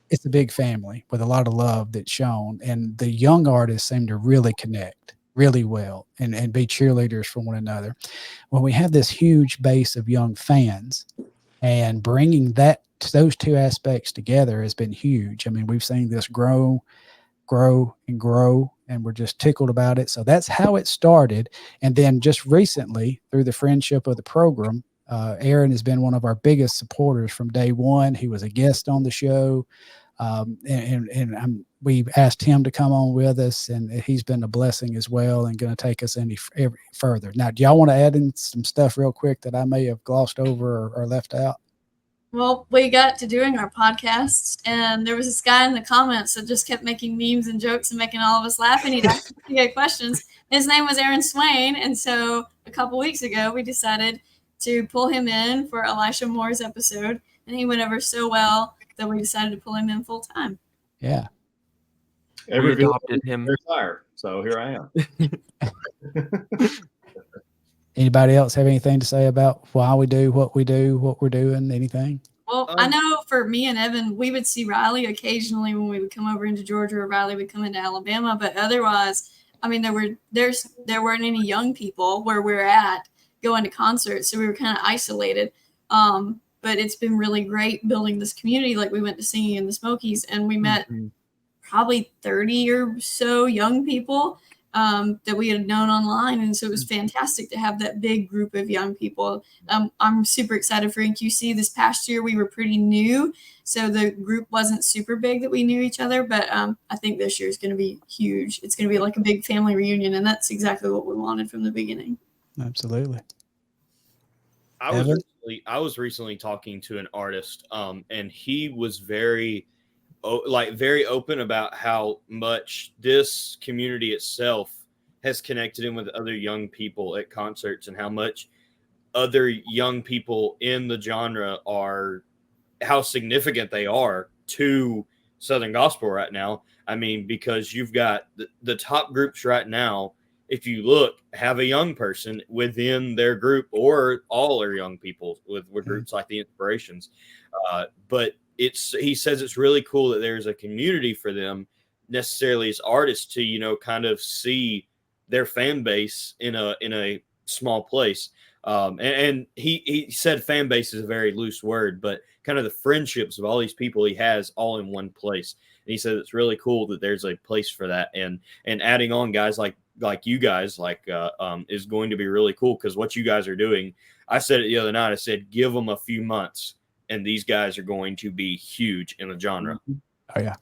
it's a big family with a lot of love that's shown. And the young artists seem to really connect really well and be cheerleaders for one another. When we have this huge base of young fans, and bringing those two aspects together has been huge. I mean, we've seen this grow, and we're just tickled about it. So that's how it started. And then just recently, through the friendship of the program, Aaron has been one of our biggest supporters from day one. He was a guest on the show, and we asked him to come on with us, and he's been a blessing as well and going to take us any further. Now, do y'all want to add in some stuff real quick that I may have glossed over or left out? Well, we got to doing our podcasts, and there was this guy in the comments that just kept making memes and jokes and making all of us laugh, and he'd ask questions. His name was Aaron Swain, and so a couple weeks ago, we decided to pull him in for Elisha Moore's episode, and he went over so well that we decided to pull him in full time. Yeah. We adopted him. So here I am. Anybody else have anything to say about why we do, what we're doing, anything? Well, I know for me and Evan, we would see Riley occasionally when we would come over into Georgia, or Riley would come into Alabama. But otherwise, I mean, there weren't any young people where we're at going to concerts, so we were kind of isolated. But it's been really great building this community. Like, we went to singing in the Smokies, and we met probably 30 or so young people that we had known online. And so it was fantastic to have that big group of young people. I'm super excited for NQC. This past year, we were pretty new, so the group wasn't super big that we knew each other, but I think this year is going to be huge. It's going to be like a big family reunion, and that's exactly what we wanted from the beginning. Absolutely. I was recently talking to an artist, and he was very open about how much this community itself has connected him with other young people at concerts, and how much other young people in the genre how significant they are to Southern gospel right now. I mean, because you've got the top groups right now, if you look, have a young person within their group, or all are young people with groups like the Inspirations. But he says it's really cool that there's a community for them, necessarily as artists, to kind of see their fan base in a small place. And he said fan base is a very loose word, but kind of the friendships of all these people he has all in one place. he said it's really cool that there's a place for that, and adding on guys like you guys is going to be really cool, because what you guys are doing, I said it the other night, I said give them a few months and these guys are going to be huge in the genre. Oh yeah.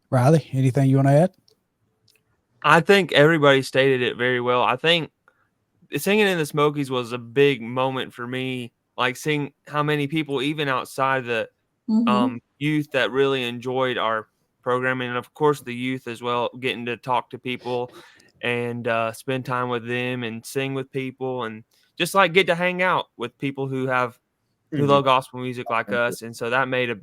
Riley, anything you want to add? I think everybody stated it very well. I think singing in the Smokies was a big moment for me, like seeing how many people, even outside the youth, that really enjoyed our programming, and of course the youth as well, getting to talk to people and spend time with them and sing with people, and just like get to hang out with people who love gospel music like us. And so that made a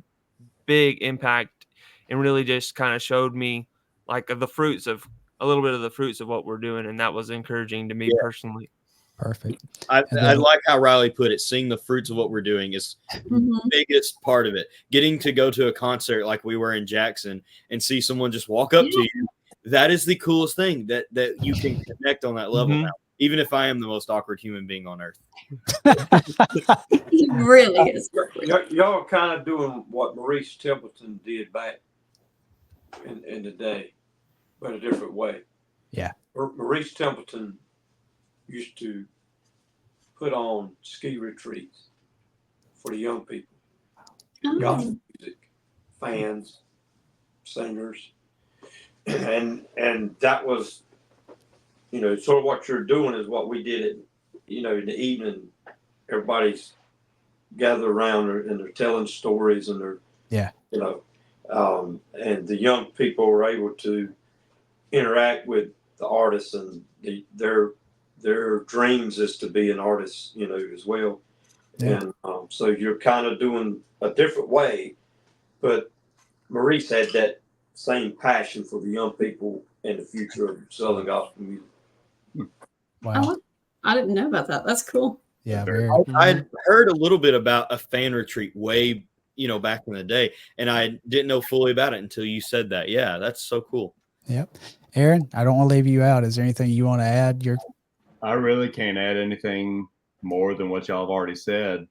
big impact and really just kind of showed me like a little bit of the fruits of what we're doing, and that was encouraging to me personally. Perfect. I like how Riley put it. Seeing the fruits of what we're doing is the biggest part of it. Getting to go to a concert like we were in Jackson and see someone just walk up to you, that is the coolest thing, that you can connect on that level now, even if I am the most awkward human being on earth. He really is. Y'all are kind of doing what Maurice Templeton did back in the day, but a different way. Yeah. Maurice Templeton used to put on ski retreats for the young people. Gospel music, fans, singers. And that was, sort of what you're doing is what we did in the evening. Everybody's gathered around and they're telling stories, and they're, and the young people were able to interact with the artists, and their dreams is to be an artist, as well. Yeah. And so you're kind of doing a different way, but Maurice had that same passion for the young people and the future of Southern gospel music. Wow. Oh, I didn't know about that. That's cool. Yeah. I'd heard a little bit about a fan retreat way, back in the day, and I didn't know fully about it until you said that. Yeah, that's so cool. Yep. Aaron, I don't want to leave you out. Is there anything you want to add? I really can't add anything more than what y'all have already said.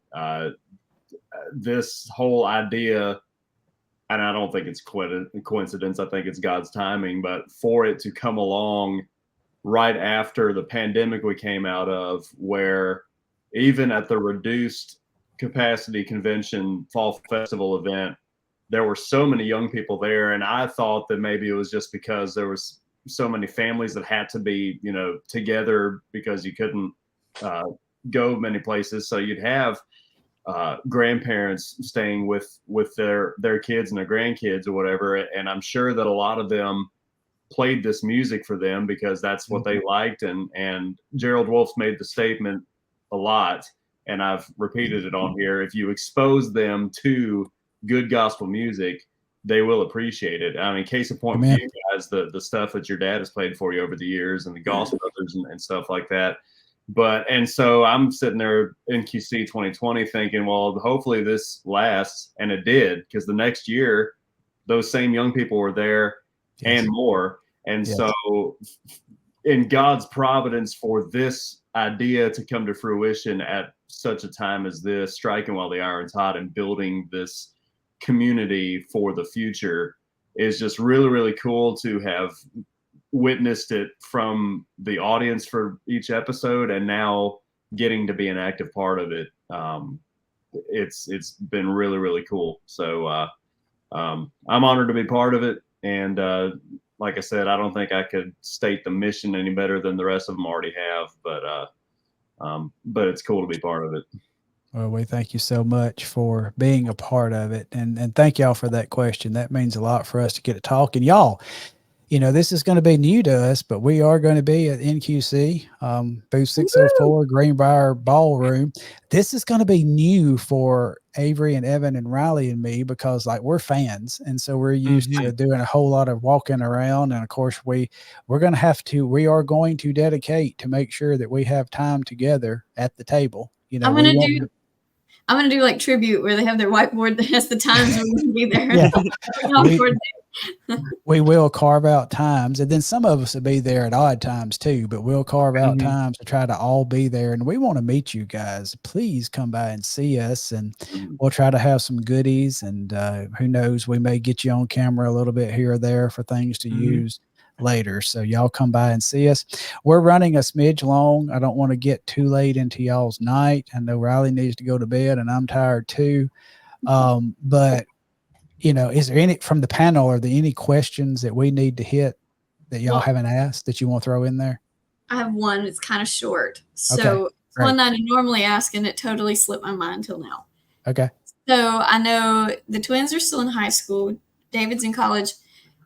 This whole idea, and I don't think it's coincidence, I think it's God's timing, but for it to come along right after the pandemic we came out of, where even at the reduced capacity convention fall festival event, there were so many young people there. And I thought that maybe it was just because there was so many families that had to be, together because you couldn't go many places. So you'd have grandparents staying with their kids and their grandkids or whatever. And I'm sure that a lot of them played this music for them because that's what they liked. And Gerald Wolf's made the statement a lot, and I've repeated it on here. If you expose them to good gospel music, they will appreciate it. I mean, case in point, with you guys, the stuff that your dad has played for you over the years, and the Gospel Brothers and stuff like that. And so I'm sitting there in QC 2020 thinking, well, hopefully this lasts. And it did, because the next year, those same young people were there and more. And so in God's providence for this idea to come to fruition at such a time as this, striking while the iron's hot and building this community for the future, is just really, really cool to have witnessed it from the audience for each episode, and now getting to be an active part of it. It's been really, really cool. So I'm honored to be part of it. And like I said, I don't think I could state the mission any better than the rest of them already have, but it's cool to be part of it. Well, we thank you so much for being a part of it. And thank y'all for that question. That means a lot for us to get to talk. And y'all, this is going to be new to us, but we are going to be at NQC, booth 604, Greenbrier Ballroom. This is going to be new for Avery and Evan and Riley and me, because we're fans. And so we're used to doing a whole lot of walking around. And of course we are going to dedicate to make sure that we have time together at the table. I'm going to do like tribute where they have their whiteboard that has the times we're going to be there. Yeah. We will carve out times, and then some of us will be there at odd times too, but we'll carve out times to try to all be there. And we want to meet you guys. Please come by and see us, and we'll try to have some goodies. And who knows, we may get you on camera a little bit here or there for things to use later. So y'all come by and see us. We're running a smidge long. I don't want to get too late into y'all's night. I know Riley needs to go to bed, and I'm tired too. But you know, is there any from the panel? Are there any questions that we need to hit that y'all haven't asked that you want to throw in there? I have one. It's kind of short. Okay, So great. one that I normally ask, and it totally slipped my mind till now. Okay. So I know the twins are still in high school. David's in college.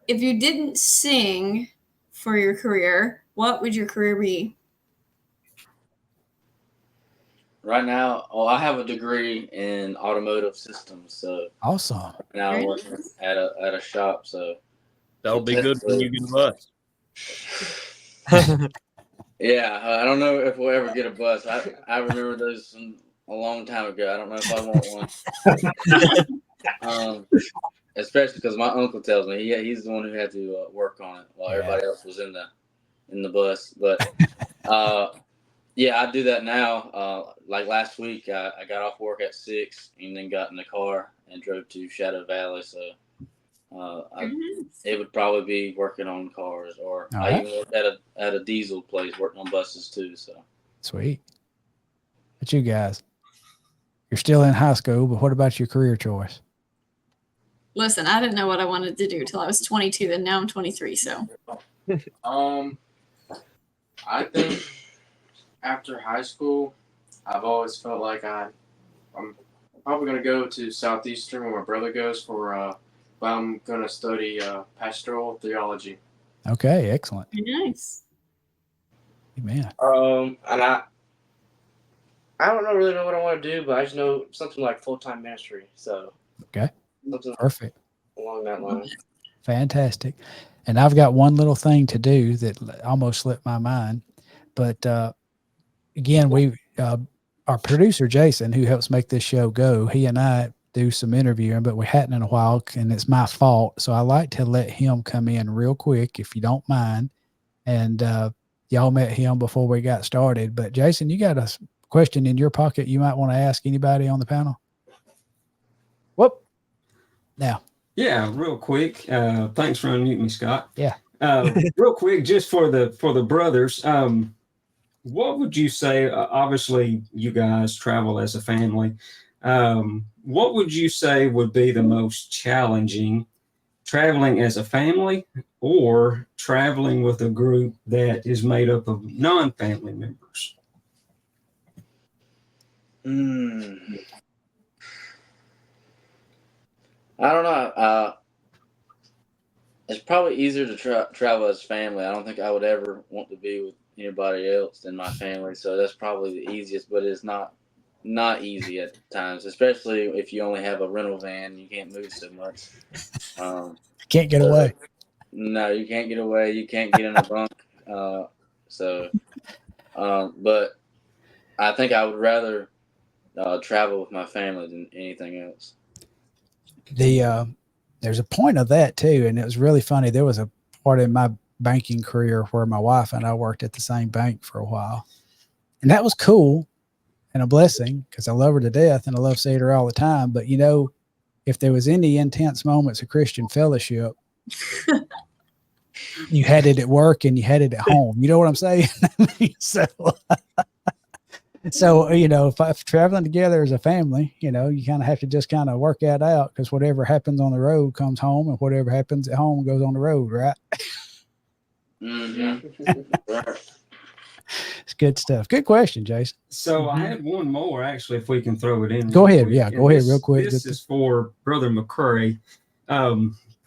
If you didn't sing for your career, what would your career be? Right now, I have a degree in automotive systems. So awesome. Now I'm working at a shop. So that'll be good when you get a bus. Yeah, I don't know if we'll ever get a bus. I remember those from a long time ago. I don't know if I want one. Especially because my uncle tells me he's the one who had to work on it while everybody else was in the bus. But yeah, I do that now. Like last week, I got off work at 6 and then got in the car and drove to Shadow Valley. So it would probably be working on cars, or I even worked at a diesel place working on buses too. So sweet. But you guys, you're still in high school, but what about your career choice? Listen, I didn't know what I wanted to do till I was 22, and now I'm 23. So, I think after high school, I've always felt like I'm probably gonna go to Southeastern where my brother goes for. But I'm gonna study pastoral theology. Okay, excellent. Very nice. Amen. And I don't really know what I want to do, but I just know something like full-time ministry. So okay, perfect. Along that line. Fantastic. And I've got one little thing to do that almost slipped my mind, but again, our producer Jason, who helps make this show go, he and I do some interviewing, but we hadn't in a while, and it's my fault. So I like to let him come in real quick, if you don't mind. And y'all met him before we got started. But Jason, you got a question in your pocket you might want to ask anybody on the panel? Whoop. Now. Yeah, real quick. Thanks for unmuting me, Scott. Yeah. Real quick, just for the brothers, what would you say? Obviously, you guys travel as a family. What would you say would be the most challenging, traveling as a family or traveling with a group that is made up of non-family members? I don't know. It's probably easier to travel as family. I don't think I would ever want to be with anybody else than my family. So that's probably the easiest, but it's not easy at times, especially if you only have a rental van. You can't move so much. Can't get away. No, you can't get away. You can't get in a bunk. But I think I would rather travel with my family than anything else. There's a point of that too, and it was really funny. There was a part in my banking career where my wife and I worked at the same bank for a while, and that was cool and a blessing because I love her to death and I love seeing her all the time. But you know, if there was any intense moments of Christian fellowship, you had it at work and you had it at home. You know what I'm saying? So, you know, if traveling together as a family, you know, you kind of have to just kind of work that out, because whatever happens on the road comes home, and whatever happens at home goes on the road, right? It's good stuff. Good question, Jason. So I had one more, actually, if we can throw it in. Go ahead. Yeah, go ahead real quick. This is for Brother McCray.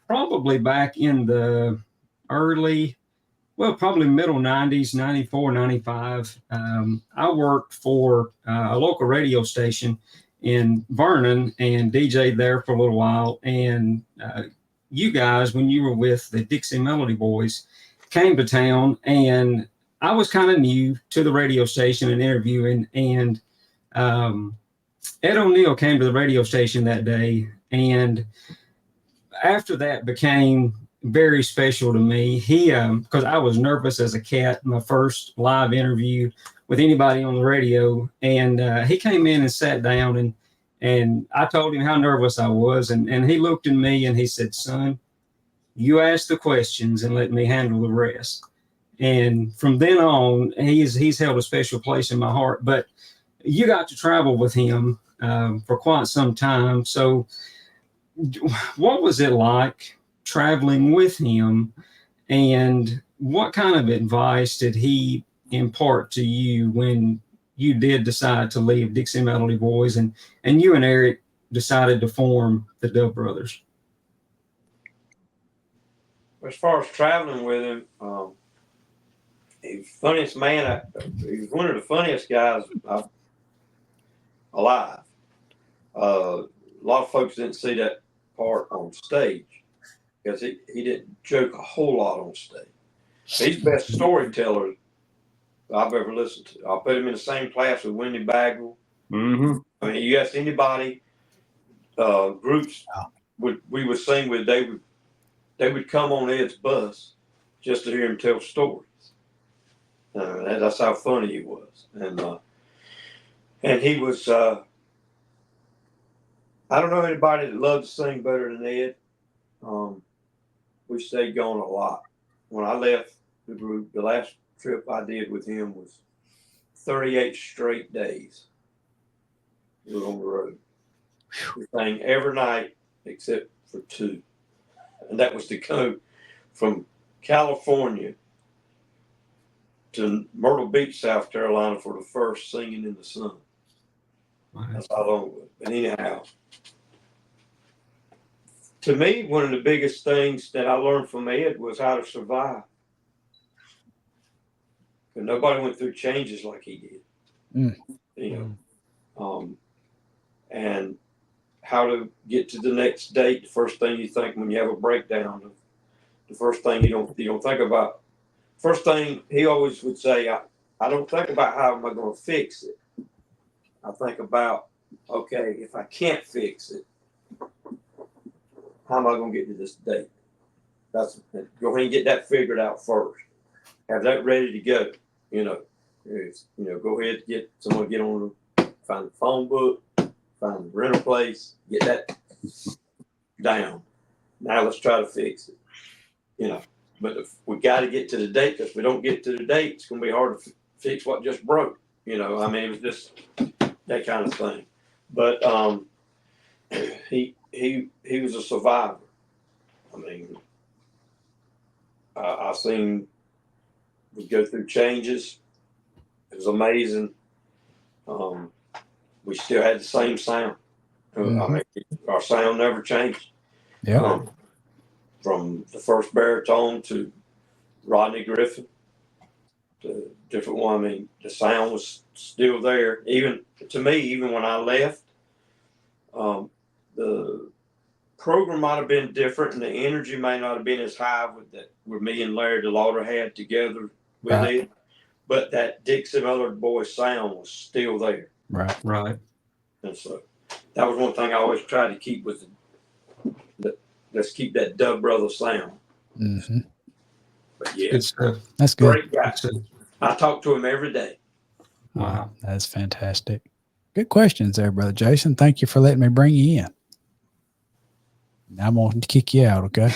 Probably back in the probably middle 90s, 94, 95. I worked for a local radio station in Vernon and DJ'd there for a little while. And you guys, when you were with the Dixie Melody Boys, came to town, and I was kind of new to the radio station and interviewing. And Ed O'Neill came to the radio station that day, and after that became very special to me. He, because I was nervous as a cat, my first live interview with anybody on the radio, and he came in and sat down, and I told him how nervous I was, and he looked at me and he said, "Son, you ask the questions and let me handle the rest." And from then on, he's held a special place in my heart. But you got to travel with him for quite some time. So what was it like traveling with him, and what kind of advice did he impart to you when you did decide to leave Dixie Melody Boys and you and Eric decided to form the Dove Brothers? As far as traveling with him, he's the funniest man. He's one of the funniest guys alive. A lot of folks didn't see that part on stage because he didn't joke a whole lot on stage. He's the best storyteller I've ever listened to. I'll put him in the same class with Wendy Bagwell. Mm-hmm. I mean, you ask anybody, groups we would sing with, they would come on Ed's bus just to hear him tell stories. That's how funny he was, and he was. I don't know anybody that loved to sing better than Ed. We stayed gone a lot. When I left the group, the last trip I did with him was 38 straight days. We were on the road. We sang every night except for 2. And that was to go from California to Myrtle Beach, South Carolina for the first Singing in the Sun. Wow. That's how long it was. But anyhow, to me, one of the biggest things that I learned from Ed was how to survive. Because nobody went through changes like he did. You know, and how to get to the next date. The first thing you think when you have a breakdown, the first thing you don't think about. First thing he always would say, I don't think about how am I going to fix it. I think about, okay, if I can't fix it, how am I going to get to this date? Go ahead and get that figured out first. Have that ready to go. Go ahead and get someone get on, find the phone book, find the rental place, get that down. Now let's try to fix it. But if we got to get to the date, because if we don't get to the date, it's going to be hard to fix what just broke. It was just that kind of thing. But he was a survivor. I mean, I've seen we go through changes. It was amazing. We still had the same sound. I mean, our sound never changed. Yeah. From the first baritone to Rodney Griffin, to different one. I mean, the sound was still there. Even to me, even when I left, the program might have been different, and the energy may not have been as high with me and Larry DeLauder had together with it. But that Dixie Melody Boys sound was still there. Right. And so that was one thing I always tried to keep was let's keep that Dove Brothers sound. Mm-hmm. But yeah, good stuff. That's good. Great guy. I talk to him every day. Wow, that's fantastic. Good questions there, Brother Jason. Thank you for letting me bring you in. Now I'm going to kick you out, okay?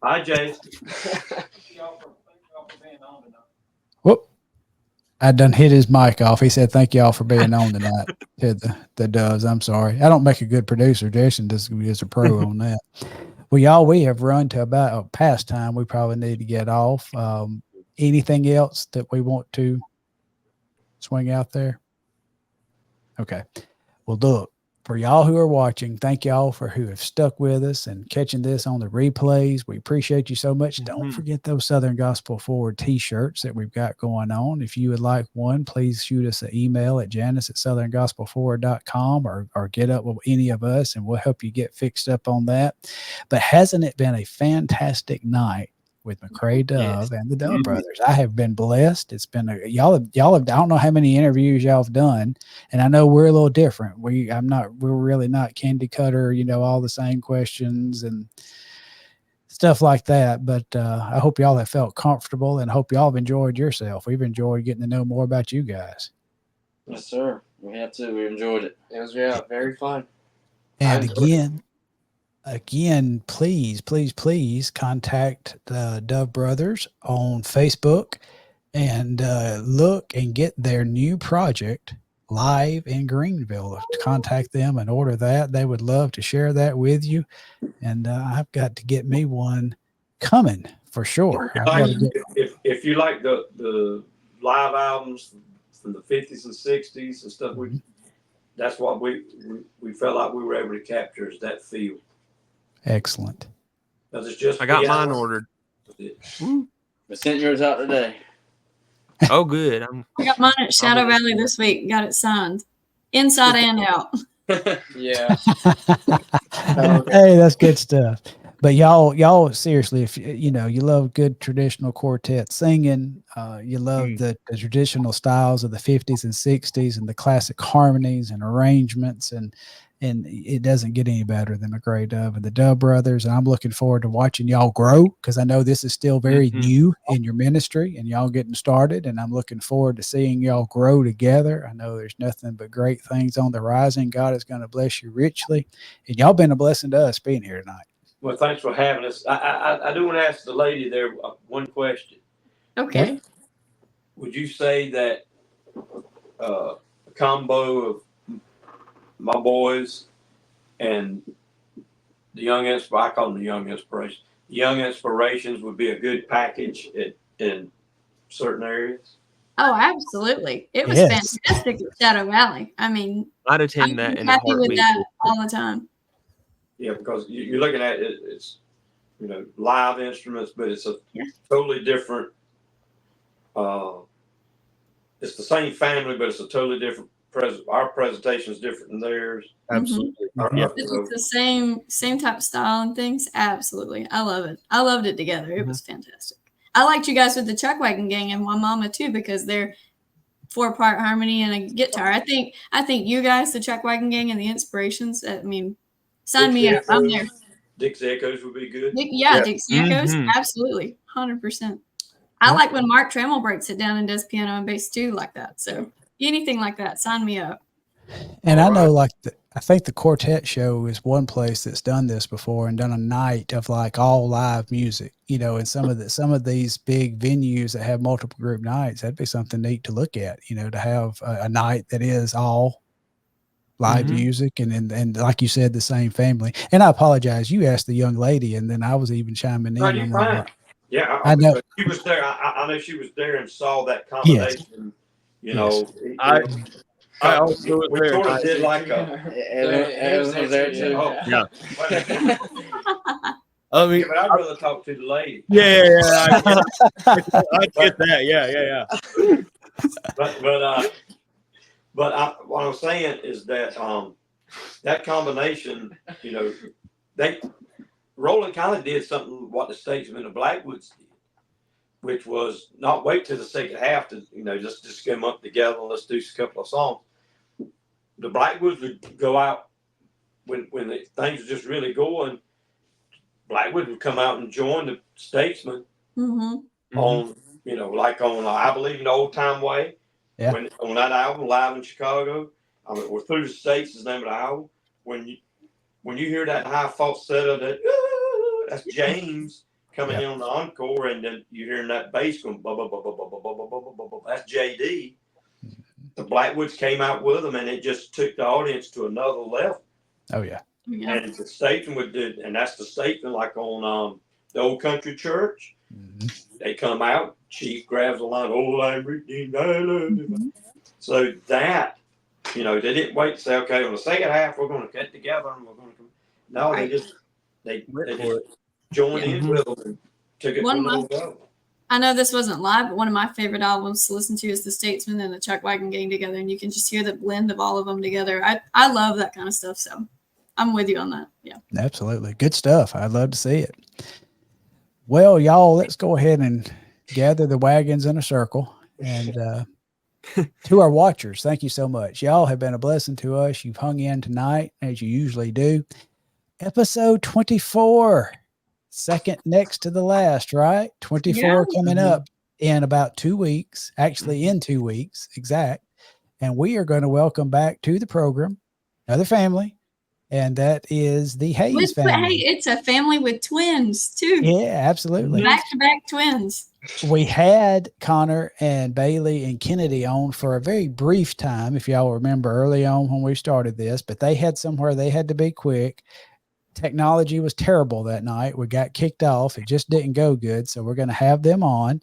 Hi, Jason. Whoop. I done hit his mic off. He said, thank y'all for being on tonight. To the Doves. I'm sorry. I don't make a good producer. Jason is a pro on that. Well, y'all, we have run to about past time. We probably need to get off. Anything else that we want to swing out there? Okay. Well, look, for y'all who are watching, thank y'all for who have stuck with us and catching this on the replays. We appreciate you so much. Don't forget those Southern Gospel Forward t-shirts that we've got going on. If you would like one, please shoot us an email at janice@southerngospelforward.com or get up with any of us and we'll help you get fixed up on that. But hasn't it been a fantastic night with McCray Dove and the Dove Mhm. brothers. I have been blessed. It's been y'all have, I don't know how many interviews y'all have done, and I know we're a little different. We're really not candy cutter, all the same questions and stuff like that. But I hope y'all have felt comfortable, and hope y'all have enjoyed yourself. We've enjoyed getting to know more about you guys. Yes, sir. We have to. We enjoyed it. It was very fun. And enjoyed again, please contact the Dove Brothers on Facebook and look and get their new project live in Greenville. Contact them and order that. They would love to share that with you. And I've got to get me one coming for sure. If you like the live albums from the 50s and 60s and stuff, that's what we felt like we were able to capture is that feel. Excellent. It's just I got mine ordered. We sent yours out today. Oh, good. I got mine at Shadow Valley this week. Got it signed, inside and out. Yeah. Hey, that's good stuff. But y'all seriously, if you love good traditional quartet singing, you love the traditional styles of the 50s and 60s and the classic harmonies and arrangements, and it doesn't get any better than McCray Dove and the Dove Brothers. And I'm looking forward to watching y'all grow, because I know this is still very new in your ministry and y'all getting started. And I'm looking forward to seeing y'all grow together. I know there's nothing but great things on the horizon. God is going to bless you richly. And y'all been a blessing to us being here tonight. Well, thanks for having us. I do want to ask the lady there one question. Okay. Would you say that a combo of my boys and the I call them the Young Inspirations. The Young Inspirations would be a good package in certain areas? Oh, absolutely. It was fantastic at Shadow Valley. I mean, I'd attend that in a happy with heartbeat. that all the time. Yeah, because you're looking at it, it's live instruments, but it's a totally different. It's the same family, but it's a totally different our presentation is different than theirs. Absolutely. It's the same type of style and things. Absolutely. I love it. I loved it together. It was fantastic. I liked you guys with the Chuck Wagon Gang and One Mama too, because they're 4-part harmony and a guitar. I think you guys, the Chuck Wagon Gang and the Inspirations, I mean, sign me up. I'm there. Dixie Echoes would be good. Dixie Echoes. Absolutely. 100%. I like when Mark Trammell breaks it down and does piano and bass too, like that. So anything like that, sign me up. And I know, I think the Quartet Show is one place that's done this before and done a night of like all live music, and some of these big venues that have multiple group nights, that'd be something neat to look at, to have a night that is all live music and like you said, the same family. And I apologize, you asked the young lady and then I was even chiming in. You're fine. Yeah, I know she was there. I know she was there and saw that combination. I also was we there. sort of did like Evan was there too. Yeah. I mean, but I'd rather talk to the lady. Yeah. I get that. Yeah. But what I'm saying is that that combination, Roland kind of did something what the Statesmen of Blackwoods did, which was not wait till the second half to just come up together and let's do a couple of songs. The Blackwoods would go out when things were just really going. Blackwood would come out and join the Statesmen on, like on I Believe in the Old Time Way. Yeah. On that album, Live in Chicago, or Through the States is the name of the album. When you hear that high falsetto, that's James coming in on the encore, and then you hearing that bass going, that's JD. The Blackwoods came out with them, and it just took the audience to another level. Oh yeah. And the Statesman would do, and that's the Statesman, like on the Old Country Church. They come out, Chief grabs the line, "Oh, I'm redeemed." So that, they didn't wait to say, okay, on the second half we're going to get together and we're going to come. No, they just joined in with them and took it to another level. I know this wasn't live, but one of my favorite albums to listen to is the Statesmen and the Chuck Wagon Gang together, and you can just hear the blend of all of them together. I love that kind of stuff, so I'm with you on that. Yeah, absolutely, good stuff. I'd love to see it. Well, y'all, let's go ahead and gather the wagons in a circle. And to our watchers, thank you so much. Y'all have been a blessing to us. You've hung in tonight, as you usually do. Episode 24, second next to the last, right? 24 coming up in about 2 weeks, actually in 2 weeks, exact. And we are going to welcome back to the program another family, and that is the Hayes family. Hey, it's a family with twins, too. Yeah, absolutely. Back-to-back twins. We had Connor and Bailey and Kennedy on for a very brief time, if y'all remember early on when we started this, but they had somewhere they had to be quick. Technology was terrible that night. We got kicked off. It just didn't go good. So we're going to have them on.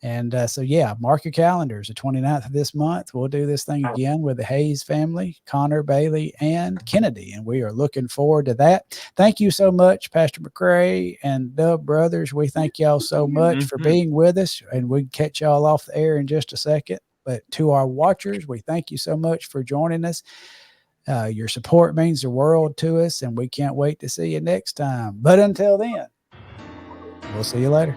And so, yeah, mark your calendars. The 29th of this month, we'll do this thing again with the Hayes family, Connor, Bailey, and Kennedy. And we are looking forward to that. Thank you so much, Pastor McCray and Dub Brothers. We thank y'all so much for being with us. And we can catch y'all off the air in just a second. But to our watchers, we thank you so much for joining us. Your support means the world to us, and we can't wait to see you next time. But until then, we'll see you later.